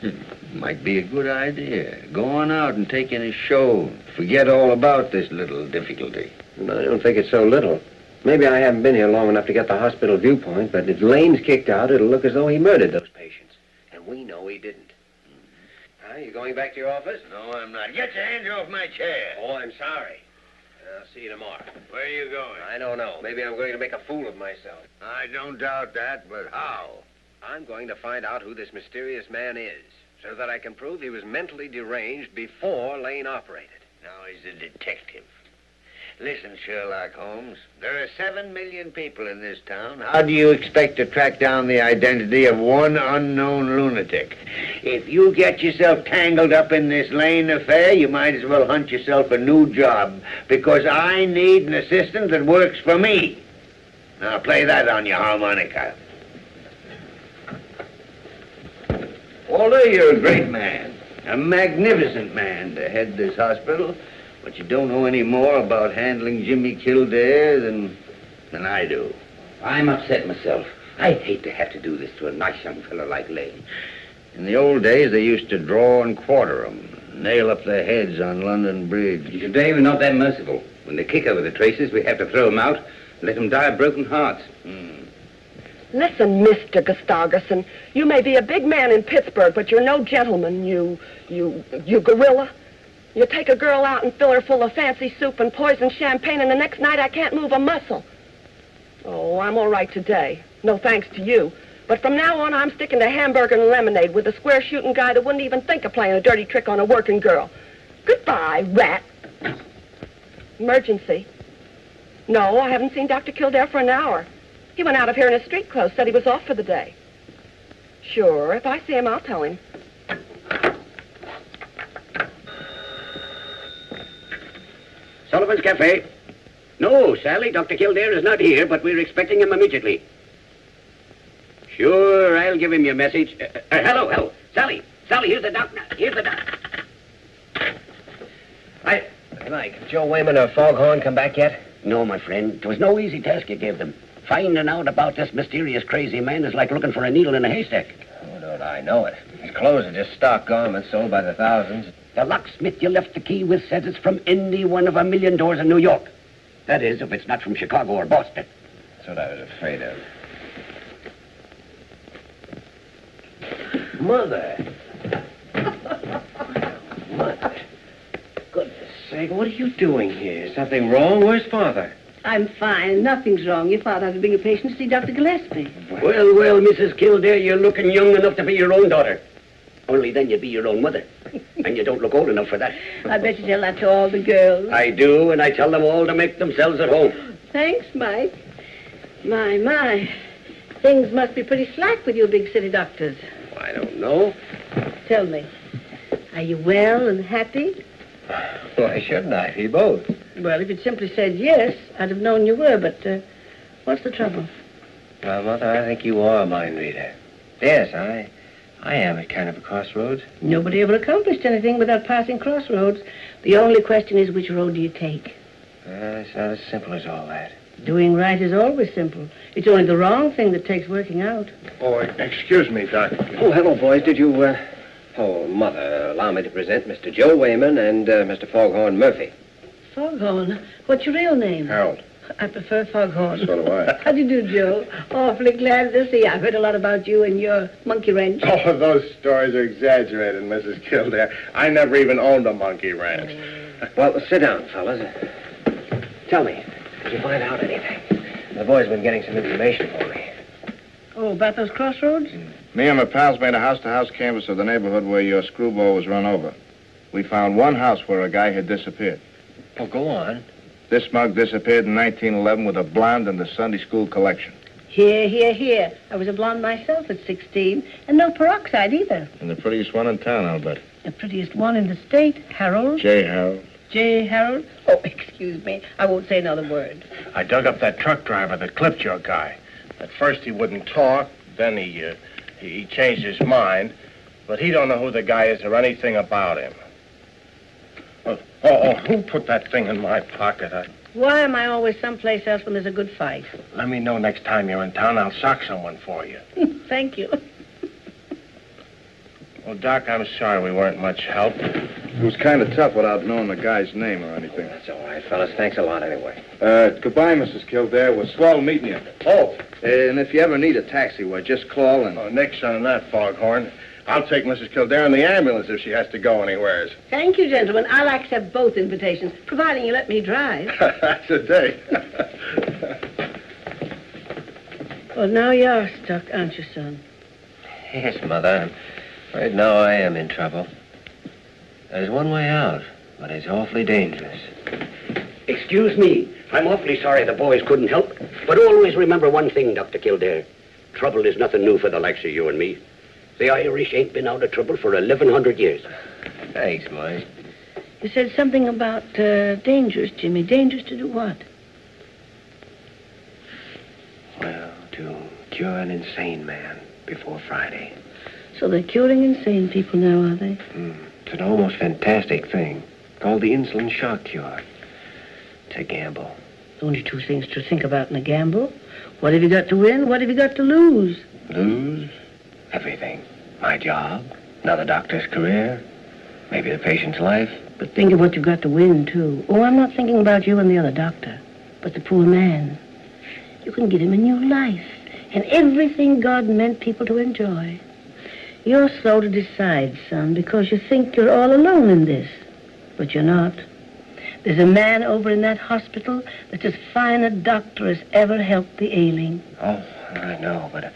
It might be a good idea. Go on out and take in a show. Forget all about this little difficulty. No, I don't think it's so little. Maybe I haven't been here long enough to get the hospital viewpoint, but if Lane's kicked out, it'll look as though he murdered those patients. And we know he didn't. You going back to your office? No, I'm not. Get your hands off my chair. Oh, I'm sorry. I'll see you tomorrow. Where are you going? I don't know. Maybe I'm going to make a fool of myself. I don't doubt that, but how? I'm going to find out who this mysterious man is, so that I can prove he was mentally deranged before Lane operated. Now he's a detective. Listen, Sherlock Holmes, there are 7 million people in this town. How do you expect to track down the identity of one unknown lunatic? If you get yourself tangled up in this Lane affair, you might as well hunt yourself a new job, because I need an assistant that works for me. Now play that on your harmonica. Walter, you're a great man, a magnificent man to head this hospital. But you don't know any more about handling Jimmy Kildare than I do. I'm upset myself. I hate to have to do this to a nice young fellow like Lane. In the old days, they used to draw and quarter them, nail up their heads on London Bridge. Today, we're not that merciful. When they kick over the traces, we have to throw them out and let them die of broken hearts. Listen, Mr. Gustafson, you may be a big man in Pittsburgh, but you're no gentleman, you gorilla. You take a girl out and fill her full of fancy soup and poison champagne, and the next night I can't move a muscle. Oh, I'm all right today. No thanks to you. But from now on, I'm sticking to hamburger and lemonade with a square-shooting guy that wouldn't even think of playing a dirty trick on a working girl. Goodbye, rat. Emergency. No, I haven't seen Dr. Kildare for an hour. He went out of here in his street clothes, said he was off for the day. Sure, if I see him, I'll tell him. Sullivan's Cafe. No, Sally, Dr. Kildare is not here, but we're expecting him immediately. Sure, I'll give him your message. Hello. Sally, here's the doc now. Here's the doc. Mike, Joe Wayman or Foghorn come back yet? No, my friend. It was no easy task you gave them. Finding out about this mysterious crazy man is like looking for a needle in a haystack. Oh, don't I know it. His clothes are just stock garments sold by the thousands. The locksmith you left the key with says it's from any one of 1,000,000 doors in New York. That is, if it's not from Chicago or Boston. That's what I was afraid of. Mother. Mother. Goodness sake, what are you doing here? Is something wrong? Where's Father? I'm fine. Nothing's wrong. Your father had to bring a patient to see Dr. Gillespie. Well, Mrs. Kildare, you're looking young enough to be your own daughter. Only then you'd be your own mother. And you don't look old enough for that. I bet you tell that to all the girls. I do, and I tell them all to make themselves at home. Thanks, Mike. My. Things must be pretty slack with you big city doctors. I don't know. Tell me, are you well and happy? Why shouldn't I be both? Well, if you'd simply said yes, I'd have known you were, but what's the trouble? Well, Mother, I think you are a mind reader. Yes, I am at kind of a crossroads. Nobody ever accomplished anything without passing crossroads. The only question is, which road do you take? It's not as simple as all that. Doing right is always simple. It's only the wrong thing that takes working out. Oh, excuse me, Doc. Oh, hello, boys. Did you, Oh, Mother, allow me to present Mr. Joe Wayman and Mr. Foghorn Murphy. Foghorn? What's your real name? Harold. I prefer Foghorn. So do I. How do you do, Joe? Awfully glad to see you. I've heard a lot about you and your monkey wrench. Oh, those stories are exaggerated, Mrs. Kildare. I never even owned a monkey wrench. Well, sit down, fellas. Tell me, did you find out anything? The boy's been getting some information for me. Oh, about those crossroads? Me and my pals made a house-to-house canvass of the neighborhood where your screwball was run over. We found one house where a guy had disappeared. Oh, go on. This mug disappeared in 1911 with a blonde and the Sunday school collection. Here. I was a blonde myself at 16, and no peroxide either. And the prettiest one in town, I'll bet. The prettiest one in the state, Harold. J. Harold. J. Harold? Oh, excuse me. I won't say another word. I dug up that truck driver that clipped your guy. At first he wouldn't talk, then he changed his mind, but he don't know who the guy is or anything about him. Who put that thing in my pocket? Why am I always someplace else when there's a good fight? Let me know next time you're in town. I'll sock someone for you. Thank you. Well, Doc, I'm sorry we weren't much help. It was kind of tough without knowing the guy's name or anything. That's all right, fellas. Thanks a lot anyway. Goodbye, Mrs. Kildare. We'll swell meeting you. Oh. And if you ever need a taxi, well, just call and... Oh, nix on that, Foghorn. I'll take Mrs. Kildare in the ambulance if she has to go anywheres. Thank you, gentlemen. I'll accept both invitations, providing you let me drive. That's a date. Well, now you're stuck, aren't you, son? Yes, Mother. Right now I am in trouble. There's one way out, but it's awfully dangerous. Excuse me. I'm awfully sorry the boys couldn't help. But always remember one thing, Dr. Kildare. Trouble is nothing new for the likes of you and me. The Irish ain't been out of trouble for 1,100 years. Thanks, Mike. You said something about dangerous, Jimmy. Dangerous to do what? Well, to cure an insane man before Friday. So they're curing insane people now, are they? It's an almost fantastic thing called the insulin shock cure. It's a gamble. Only two things to think about in a gamble. What have you got to win? What have you got to lose? Lose? Everything. My job, another doctor's career, maybe the patient's life. But think of what you've got to win, too. Oh, I'm not thinking about you and the other doctor, but the poor man. You can give him a new life and everything God meant people to enjoy. You're slow to decide, son, because you think you're all alone in this. But you're not. There's a man over in that hospital that's as fine a doctor as ever helped the ailing. Oh, I know, but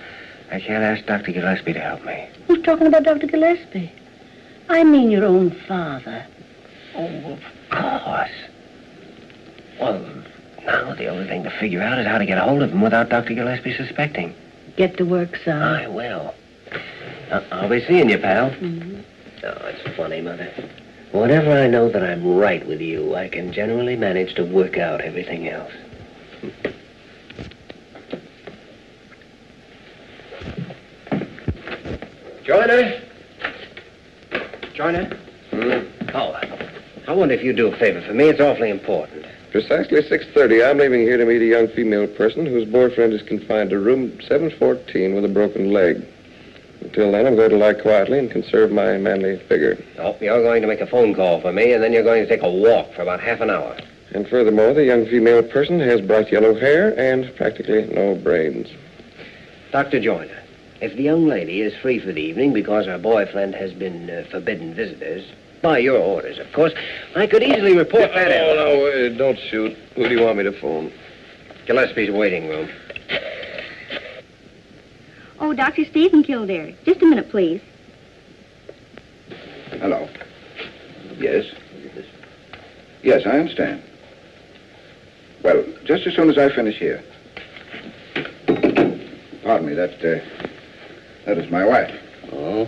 I can't ask Dr. Gillespie to help me. Who's talking about Dr. Gillespie? I mean your own father. Oh, of course. Well, now the only thing to figure out is how to get a hold of him without Dr. Gillespie suspecting. Get to work, son. I will. I'll be seeing you, pal. Mm-hmm. Oh, it's funny, Mother. Whenever I know that I'm right with you, I can generally manage to work out everything else. Joyner? Joyner? Oh, I wonder if you'd do a favor for me. It's awfully important. Precisely 6:30, I'm leaving here to meet a young female person whose boyfriend is confined to room 714 with a broken leg. Until then, I'm going to lie quietly and conserve my manly figure. Oh, you're going to make a phone call for me, and then you're going to take a walk for about half an hour. And furthermore, the young female person has bright yellow hair and practically no brains. Dr. Joyner, if the young lady is free for the evening because her boyfriend has been forbidden visitors, by your orders, of course, I could easily report that out. Oh, no, don't shoot. Who do you want me to phone? Gillespie's waiting room. Oh, Dr. Stephen Kildare. Just a minute, please. Hello. Yes? Yes, I understand. Well, just as soon as I finish here. Pardon me, that is my wife. Oh?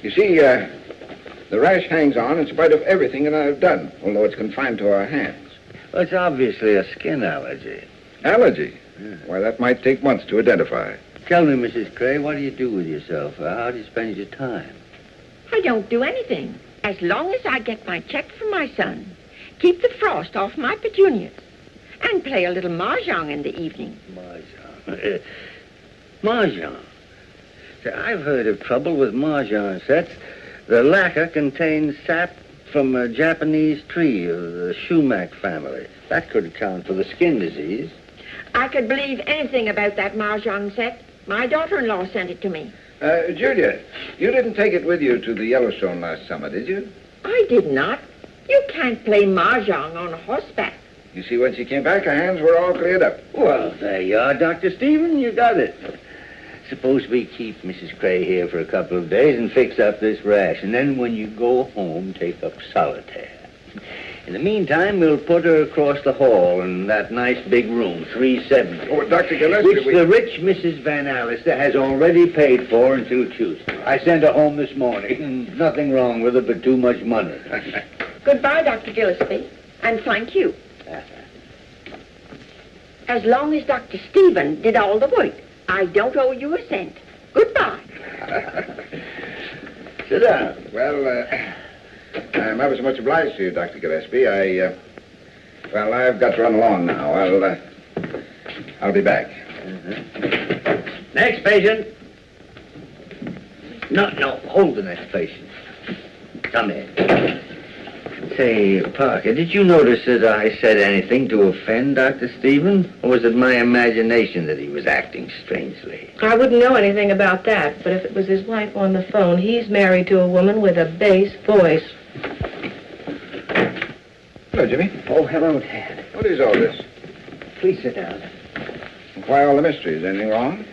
You see, the rash hangs on in spite of everything that I've done, although it's confined to our hands. Well, it's obviously a skin allergy. Allergy? Yeah. Why, that might take months to identify. Tell me, Mrs. Gray, what do you do with yourself? How do you spend your time? I don't do anything, as long as I get my check from my son, keep the frost off my petunias, and play a little mahjong in the evening. Mahjong? Mahjong? I've heard of trouble with mahjong sets. The lacquer contains sap from a Japanese tree of the Shumac family. That could account for the skin disease. I could believe anything about that mahjong set. My daughter-in-law sent it to me. Julia, you didn't take it with you to the Yellowstone last summer, did you? I did not. You can't play mahjong on horseback. You see, when she came back, her hands were all cleared up. Well, there you are, Dr. Stephen. You got it. Suppose we keep Mrs. Gray here for a couple of days and fix up this rash, and then when you go home, take up solitaire. In the meantime, we'll put her across the hall in that nice big room, 370. Oh, Dr. Gillespie, which the rich Mrs. Van Allister has already paid for until Tuesday. I sent her home this morning. Nothing wrong with her, but too much money. Goodbye, Dr. Gillespie, and thank you. As long as Dr. Stephen did all the work, I don't owe you a cent. Goodbye. Sit down. Well, I'm ever so much obliged to you, Dr. Gillespie. I've got to run along now. I'll be back. Next patient. No, hold the next patient. Come in. Say, Parker, did you notice that I said anything to offend Dr. Stephen? Or was it my imagination that he was acting strangely? I wouldn't know anything about that, but if it was his wife on the phone, he's married to a woman with a bass voice. Hello, Jimmy. Oh, hello, Dad. What is all this? Please sit down. Why all the mystery? Is anything wrong?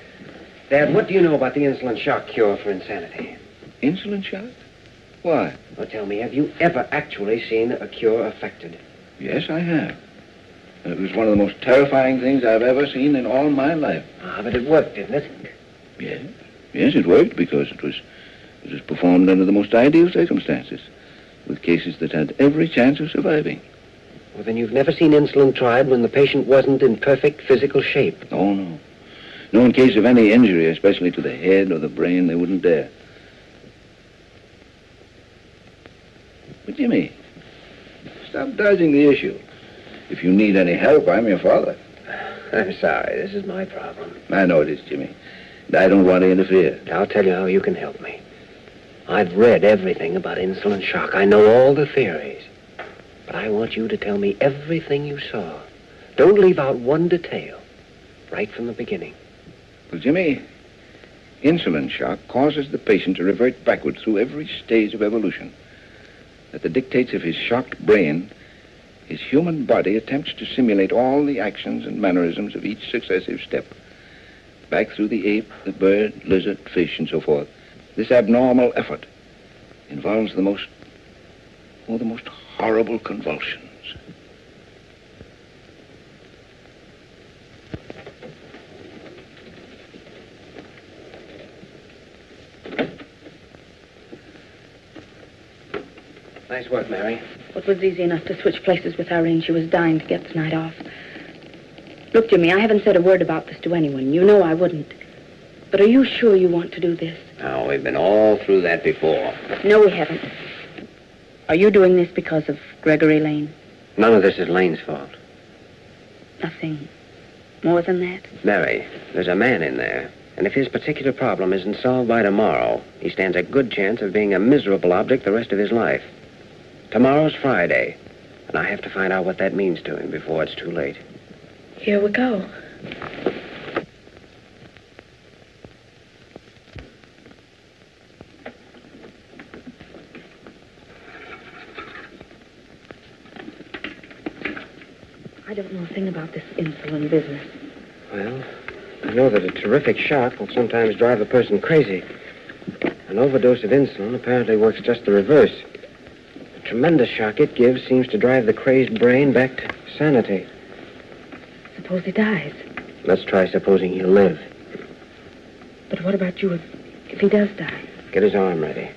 Dad, what do you know about the insulin shock cure for insanity? Insulin shock? Why? Well, tell me, have you ever actually seen a cure effected? Yes, I have. And it was one of the most terrifying things I've ever seen in all my life. Ah, but it worked, didn't it? Yes. Yes, it worked because it was performed under the most ideal circumstances, with cases that had every chance of surviving. Well, then you've never seen insulin tried when the patient wasn't in perfect physical shape. Oh, no. No, in case of any injury, especially to the head or the brain, they wouldn't dare. But, Jimmy, stop dodging the issue. If you need any help, I'm your father. I'm sorry. This is my problem. I know it is, Jimmy. And I don't want to interfere. I'll tell you how you can help me. I've read everything about insulin shock. I know all the theories. But I want you to tell me everything you saw. Don't leave out one detail. Right from the beginning. Well, Jimmy, insulin shock causes the patient to revert backward through every stage of evolution. At the dictates of his shocked brain, His human body attempts to simulate all the actions and mannerisms of each successive step. Back through the ape, the bird, lizard, fish, and so forth. This abnormal effort involves the most horrible convulsions. Nice work, Mary. It was easy enough to switch places with Laraine. She was dying to get the night off. Look, Jimmy, I haven't said a word about this to anyone. You know I wouldn't. But are you sure you want to do this? Oh, we've been all through that before. No, we haven't. Are you doing this because of Gregory Lane? None of this is Lane's fault. Nothing more than that? Mary, there's a man in there. And if his particular problem isn't solved by tomorrow, he stands a good chance of being a miserable object the rest of his life. Tomorrow's Friday, and I have to find out what that means to him before it's too late. Here we go. I don't know a thing about this insulin business. Well, I know that a terrific shock will sometimes drive a person crazy. An overdose of insulin apparently works just the reverse. The tremendous shock it gives seems to drive the crazed brain back to sanity. Suppose he dies. Let's try supposing he'll live. But what about you if he does die? Get his arm ready.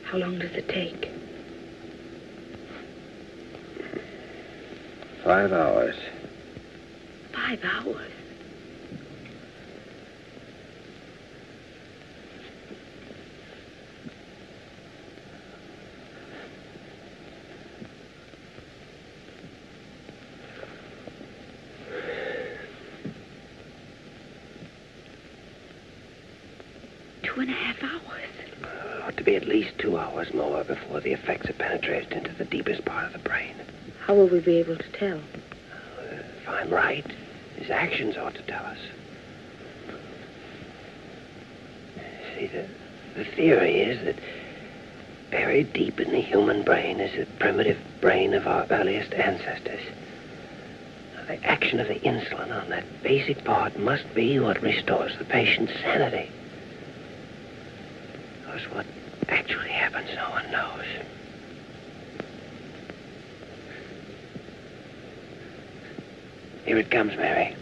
How long does it take? 5 hours. 5 hours? Two and a half hours? Ought to be at least 2 hours more before the effects have penetrated into the deepest part of the brain. How will we be able to tell? If I'm right, his actions ought to tell us. See, the theory is that buried deep in the human brain is the primitive brain of our earliest ancestors. Now, the action of the insulin on that basic part must be what restores the patient's sanity. Because what actually happens, no one knows. Here it comes, Mary.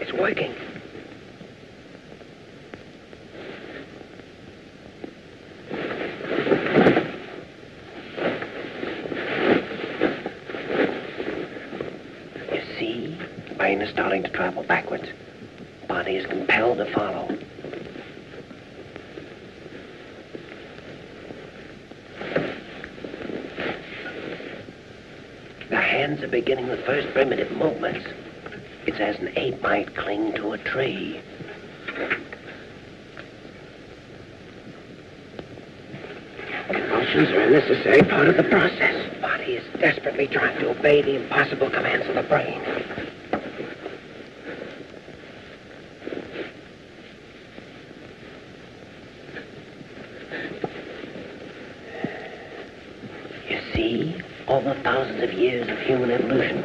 It's working. You see, the brain is starting to travel backwards. The body is compelled to follow. Hands are beginning the first primitive movements. It's as an ape might cling to a tree. Convulsions are a necessary part of the process. The body is desperately trying to obey the impossible commands of the brain. You see? All the thousands of years of human evolution,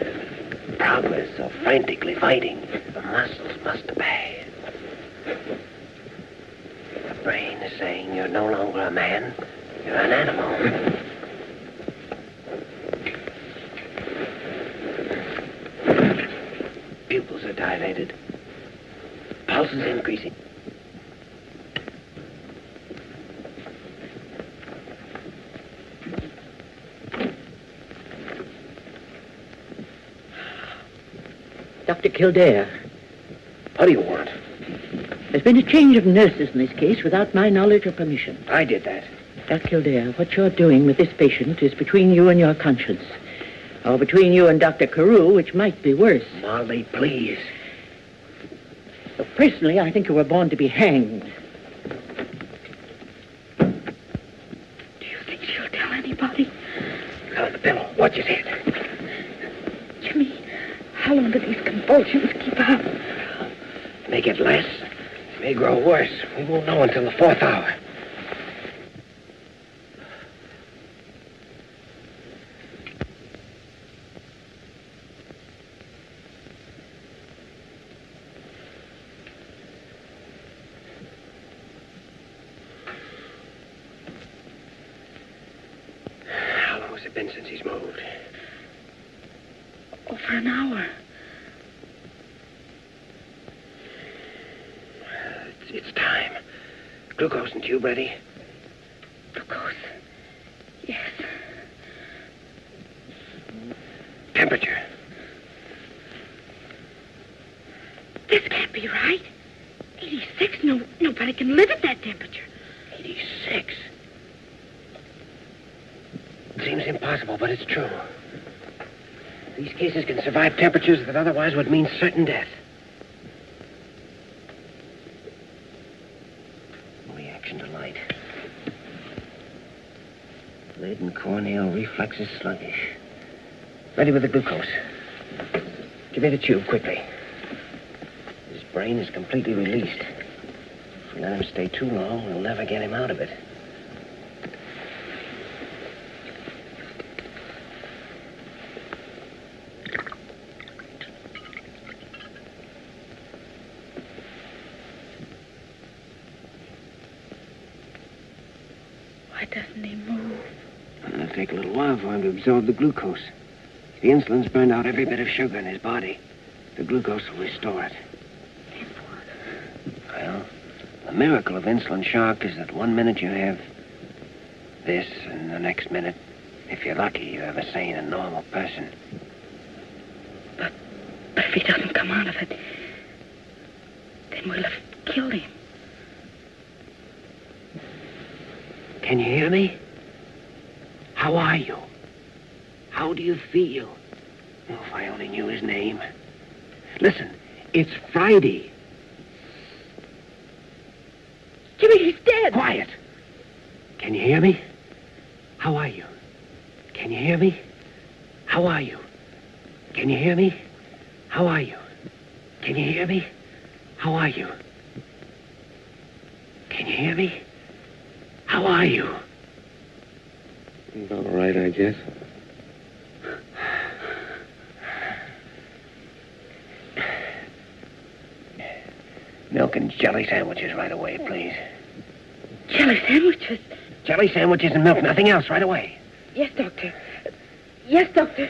progress of frantically fighting, the muscles must obey. The brain is saying you're no longer a man, you're an animal. Pupils are dilated, pulse is increasing. Dr. Kildare. What do you want? There's been a change of nurses in this case without my knowledge or permission. I did that. Dr. Kildare, what you're doing with this patient is between you and your conscience. Or between you and Dr. Carew, which might be worse. Molly, please. Personally, I think you were born to be hanged. Do you think she'll tell anybody? On the pillow. Watch his head. Jimmy, how long do these convulsions keep up? May get less. May grow worse. We won't know until the 4th hour. How long has it been since he's moved? Over an hour. It's time. Glucose and tube ready? Glucose. Yes. Temperature. This can't be right. 86? Nobody can live at that temperature. 86. Seems impossible, but it's true. These cases can survive temperatures that otherwise would mean certain death. Reaction to light. Lid and corneal reflexes sluggish. Ready with the glucose. Give me the tube quickly. His brain is completely released. If we let him stay too long, we'll never get him out of it. Why doesn't he move? It'll take a little while for him to absorb the glucose. The insulin's burned out every bit of sugar in his body. The glucose will restore it. Well, the miracle of insulin shock is that one minute you have this, and the next minute, if you're lucky, you have a sane and normal person. But if he doesn't come out of it, then we'll have killed him. Can you hear me? How are you? How do you feel? Oh, if I only knew his name. Listen, it's Friday. Jimmy, he's dead. Quiet. Can you hear me? How are you? Can you hear me? How are you? Can you hear me? How are you? Can you hear me? How are you? Can you hear me? How are you? All right, I guess. Milk and jelly sandwiches right away, please. Jelly sandwiches? Jelly sandwiches and milk, nothing else, right away. Yes, Doctor. Yes, Doctor.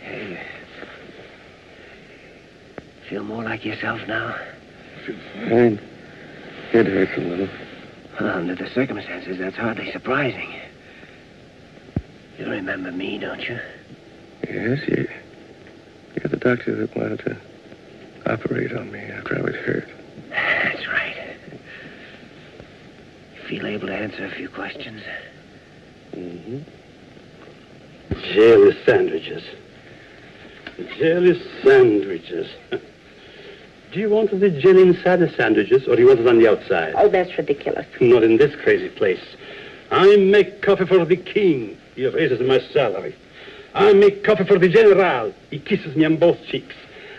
Hey, feel more like yourself now? Fine. Head hurts a little. Well, under the circumstances, that's hardly surprising. You remember me, don't you? Yes, you're the doctor that wanted to operate on me after I was hurt. That's right. You feel able to answer a few questions? Mm-hmm. Jelly sandwiches. Jelly sandwiches. Do you want the jelly inside the sandwiches, or do you want it on the outside? Oh, that's ridiculous. Not in this crazy place. I make coffee for the king. He raises my salary. I make coffee for the general. He kisses me on both cheeks.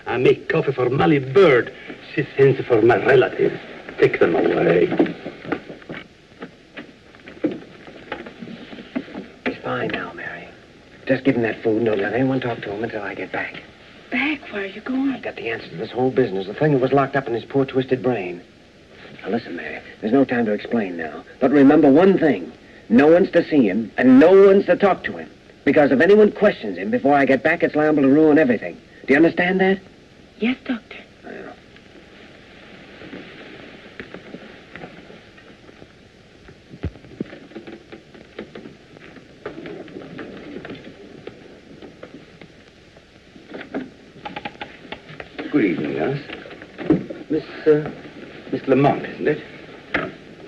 I make coffee for Molly Bird. She sends it for my relatives. Take them away. He's fine now, Mary. Just give him that food and don't let anyone talk to him until I get back. Back? Where are you going? I've got the answer to this whole business, the thing that was locked up in his poor, twisted brain. Now, listen, Mary, there's no time to explain now. But remember one thing. No one's to see him, and no one's to talk to him. Because if anyone questions him before I get back, it's liable to ruin everything. Do you understand that? Yes, Doctor. Well. Good evening, Alice. Miss Lamont, isn't it?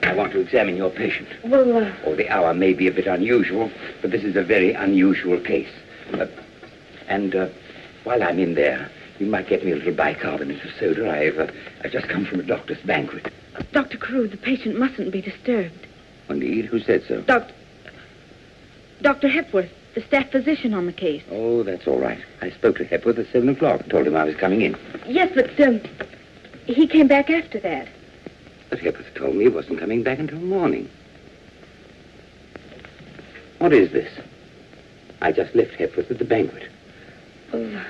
I want want to examine your patient. Well, Oh, the hour may be a bit unusual, but this is a very unusual case. While I'm in there, you might get me a little bicarbonate of soda. I've just come from a doctor's banquet. Dr. Carew, the patient mustn't be disturbed. Indeed, who said so? Dr. Hepworth, the staff physician on the case. Oh, that's all right. I spoke to Hepworth at 7 o'clock and told him I was coming in. Yes, but he came back after that. But Hepworth told me he wasn't coming back until morning. What is this? I just left Hepworth at the banquet. Oh,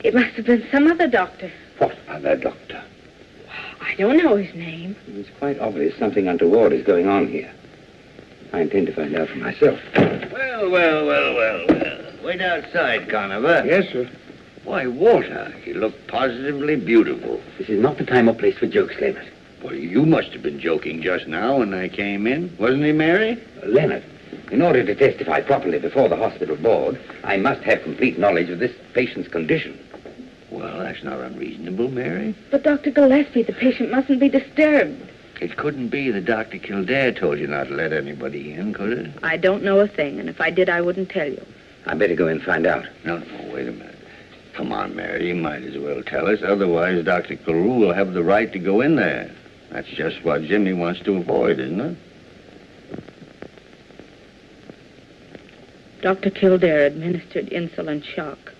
it must have been some other doctor. What other doctor? I don't know his name. It's quite obvious something untoward is going on here. I intend to find out for myself. Well. Wait outside, Conover. Yes, sir. Why, Walter, you look positively beautiful. This is not the time or place for jokes, Leonard. Well, you must have been joking just now when I came in. Wasn't he, Mary? Leonard, in order to testify properly before the hospital board, I must have complete knowledge of this patient's condition. Well, that's not unreasonable, Mary. But Dr. Gillespie, the patient mustn't be disturbed. It couldn't be that Dr. Kildare told you not to let anybody in, could it? I don't know a thing, and if I did, I wouldn't tell you. I better go and find out. No, wait a minute. Come on, Mary, you might as well tell us. Otherwise, Dr. Carew will have the right to go in there. That's just what Jimmy wants to avoid, isn't it? Dr. Kildare administered insulin shock.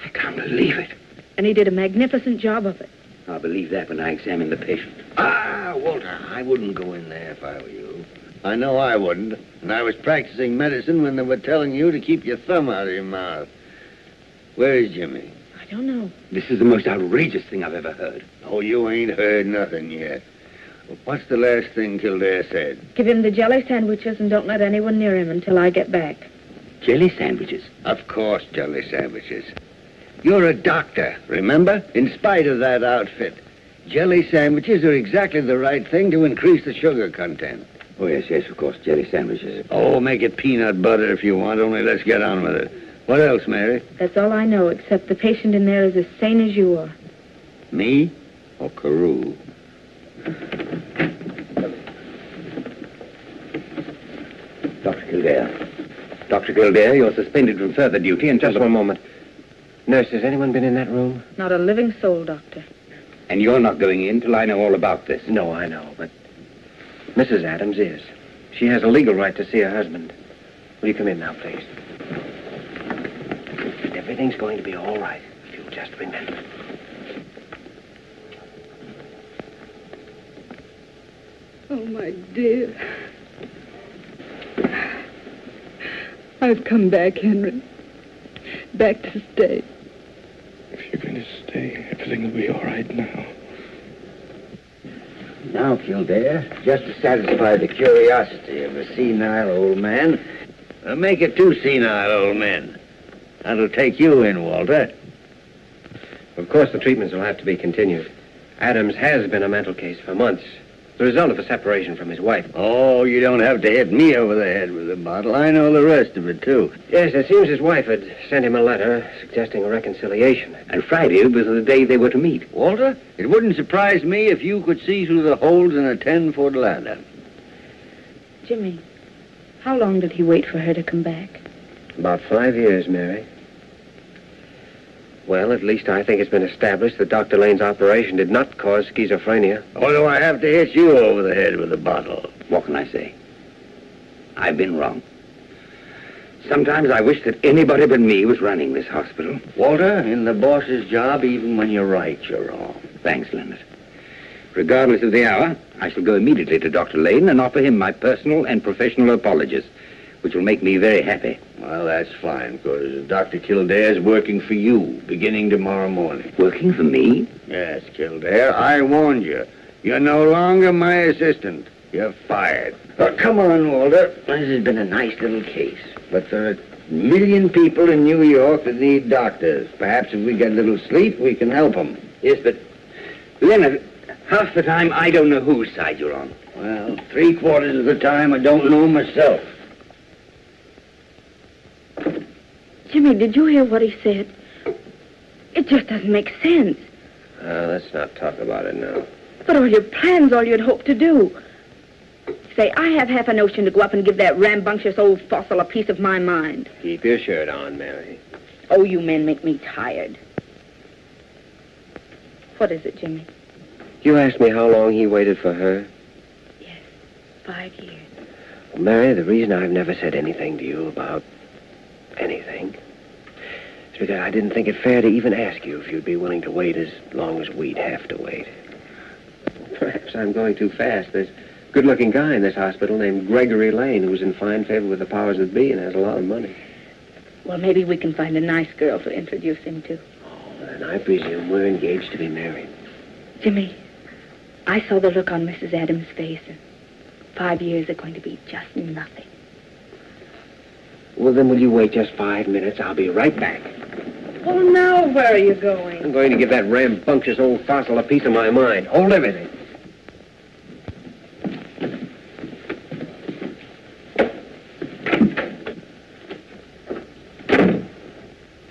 I can't believe it. And he did a magnificent job of it. I'll believe that when I examine the patient. Walter, I wouldn't go in there if I were you. I know I wouldn't. And I was practicing medicine when they were telling you to keep your thumb out of your mouth. Where is Jimmy? I don't know. This is the most outrageous thing I've ever heard. Oh, you ain't heard nothing yet. Well, what's the last thing Kildare said? Give him the jelly sandwiches and don't let anyone near him until I get back. Jelly sandwiches? Of course, jelly sandwiches. You're a doctor, remember? In spite of that outfit. Jelly sandwiches are exactly the right thing to increase the sugar content. Oh, yes, of course, jelly sandwiches. Oh, make it peanut butter if you want, only let's get on with it. What else, Mary? That's all I know, except the patient in there is as sane as you are. Me or Carew? Dr. Kildare. Dr. Kildare, you're suspended from further duty until... Just one moment. Nurse, has anyone been in that room? Not a living soul, Doctor. And you're not going in till I know all about this? No, I know, but Mrs. Adams is. She has a legal right to see her husband. Will you come in now, please? Everything's going to be all right, if you'll just remember. Oh, my dear. I've come back, Henry. Back to stay. If you're going to stay, everything will be all right now. Now, Kildare, just to satisfy the curiosity of a senile old man, make it two senile old men. That'll take you in, Walter. Of course, the treatments will have to be continued. Adams has been a mental case for months. The result of a separation from his wife. Oh, you don't have to hit me over the head with a bottle. I know the rest of it, too. Yes, it seems his wife had sent him a letter suggesting a reconciliation. And Friday was the day they were to meet. Walter, it wouldn't surprise me if you could see through the holes in a 10-foot ladder. Jimmy, how long did he wait for her to come back? About 5 years, Mary. Well, at least I think it's been established that Dr. Lane's operation did not cause schizophrenia. Or do I have to hit you over the head with a bottle? What can I say? I've been wrong. Sometimes I wish that anybody but me was running this hospital. Walter, in the boss's job, even when you're right, you're wrong. Thanks, Leonard. Regardless of the hour, I shall go immediately to Dr. Lane and offer him my personal and professional apologies, which will make me very happy. Well, that's fine, because Dr. Kildare's working for you, beginning tomorrow morning. Working for me? Yes, Kildare, I warned you. You're no longer my assistant. You're fired. Oh, come on, Walter. This has been a nice little case. But there are 1 million people in New York that need doctors. Perhaps if we get a little sleep, we can help them. Yes, but, Leonard, half the time I don't know whose side you're on. Well, 3/4 of the time I don't know myself. Jimmy, did you hear what he said? It just doesn't make sense. Let's not talk about it now. But all your plans, all you'd hoped to do. Say, I have half a notion to go up and give that rambunctious old fossil a piece of my mind. Keep your shirt on, Mary. Oh, you men make me tired. What is it, Jimmy? You asked me how long he waited for her? 5 years. Well, Mary, the reason I've never said anything to you about anything is because I didn't think it fair to even ask you if you'd be willing to wait as long as we'd have to wait. Perhaps I'm going too fast. There's a good-looking guy in this hospital named Gregory Lane who's in fine favor with the powers that be and has a lot of money. Well, maybe we can find a nice girl to introduce him to. Oh, and I presume we're engaged to be married. Jimmy, I saw the look on Mrs. Adams' face, and 5 years are going to be just nothing. Well, then will you wait just 5 minutes? I'll be right back. Well, now where are you going? I'm going to give that rambunctious old fossil a piece of my mind. Hold everything.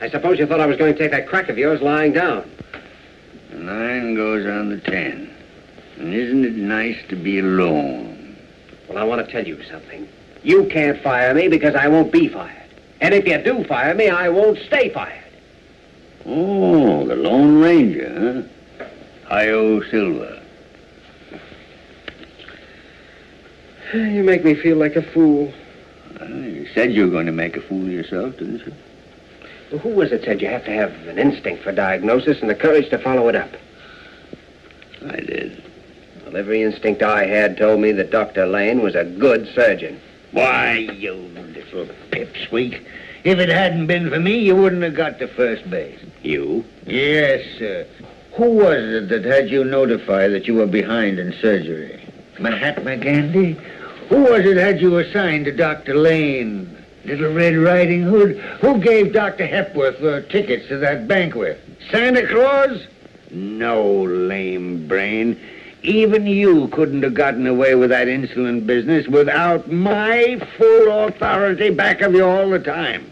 I suppose you thought I was going to take that crack of yours lying down. 9 goes on the 10. And isn't it nice to be alone? Well, I want to tell you something. You can't fire me because I won't be fired. And if you do fire me, I won't stay fired. Oh, the Lone Ranger, huh? Hi-Yo Silver. You make me feel like a fool. Well, you said you were going to make a fool of yourself, didn't you? Well, who was it said you have to have an instinct for diagnosis and the courage to follow it up? I did. Well, every instinct I had told me that Dr. Lane was a good surgeon. Why, you little pipsqueak. If it hadn't been for me, you wouldn't have got to first base. You? Yes, sir. Who was it that had you notify that you were behind in surgery? Mahatma Gandhi? Who was it had you assigned to Dr. Lane? Little Red Riding Hood? Who gave Dr. Hepworth tickets to that banquet? Santa Claus? No, lame brain. Even you couldn't have gotten away with that insolent business without my full authority back of you all the time.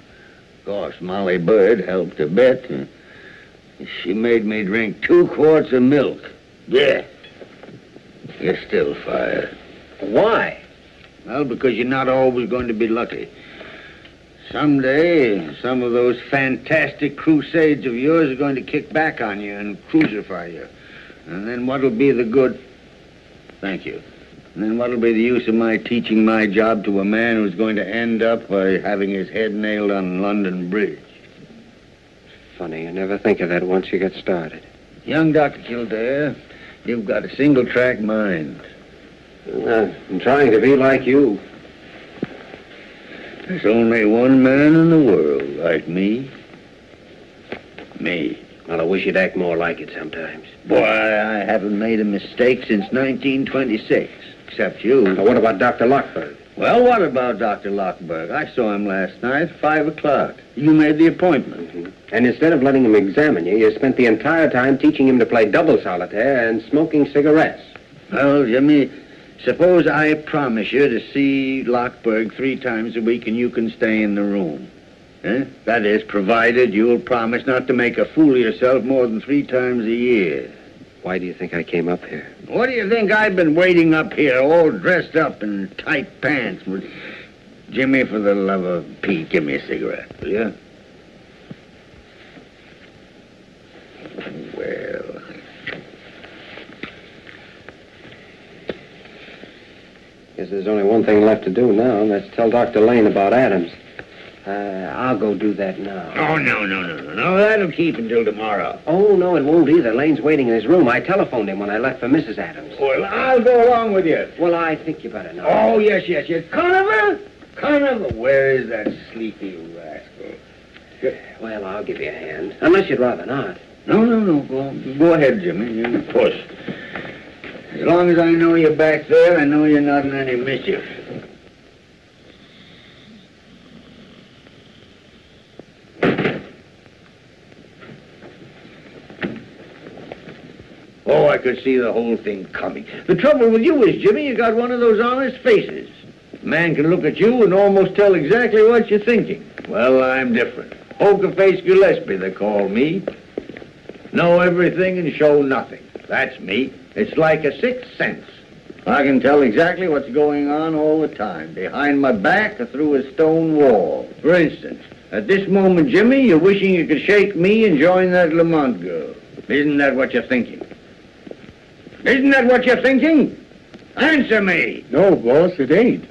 Of course, Molly Bird helped a bit. She made me drink 2 quarts of milk. Yeah. You're still fired. Why? Well, because you're not always going to be lucky. Someday, some of those fantastic crusades of yours are going to kick back on you and crucify you. And then what'll be the good... Thank you. And then what'll be the use of my teaching my job to a man who's going to end up by having his head nailed on London Bridge? Funny, you never think of that once you get started. Young Dr. Kildare, you've got a single-track mind. I'm trying to be like you. There's only one man in the world like me. Me. Well, I wish you'd act more like it sometimes. Boy, I haven't made a mistake since 1926, except you. Now, what about Dr. Lockberg? Well, what about Dr. Lockberg? I saw him last night at 5 o'clock. You made the appointment. Mm-hmm. And instead of letting him examine you, you spent the entire time teaching him to play double solitaire and smoking cigarettes. Well, Jimmy, suppose I promise you to see Lockberg 3 times a week and you can stay in the room. Eh? That is, provided you'll promise not to make a fool of yourself more than 3 times a year. Why do you think I came up here? What do you think I've been waiting up here, all dressed up in tight pants? Jimmy, for the love of Pete, give me a cigarette, will you? Well... Guess there's only one thing left to do now, and that's tell Dr. Lane about Adams. I'll go do that now. Oh, no. That'll keep until tomorrow. Oh, no, it won't either. Lane's waiting in his room. I telephoned him when I left for Mrs. Adams. Well, I'll go along with you. Well, I think you better not. Oh, yes. Conover? Where is that sleepy rascal? Well, I'll give you a hand. Unless you'd rather not. No. Go ahead, Jimmy. You push. As long as I know you're back there, I know you're not in any mischief. Oh, I could see the whole thing coming. The trouble with you is, Jimmy, you got one of those honest faces. A man can look at you and almost tell exactly what you're thinking. Well, I'm different. Poker-faced Gillespie, they call me. Know everything and show nothing. That's me. It's like a sixth sense. I can tell exactly what's going on all the time, behind my back or through a stone wall. For instance, at this moment, Jimmy, you're wishing you could shake me and join that Lamont girl. Isn't that what you're thinking? Isn't that what you're thinking? Answer me. No, boss, it ain't.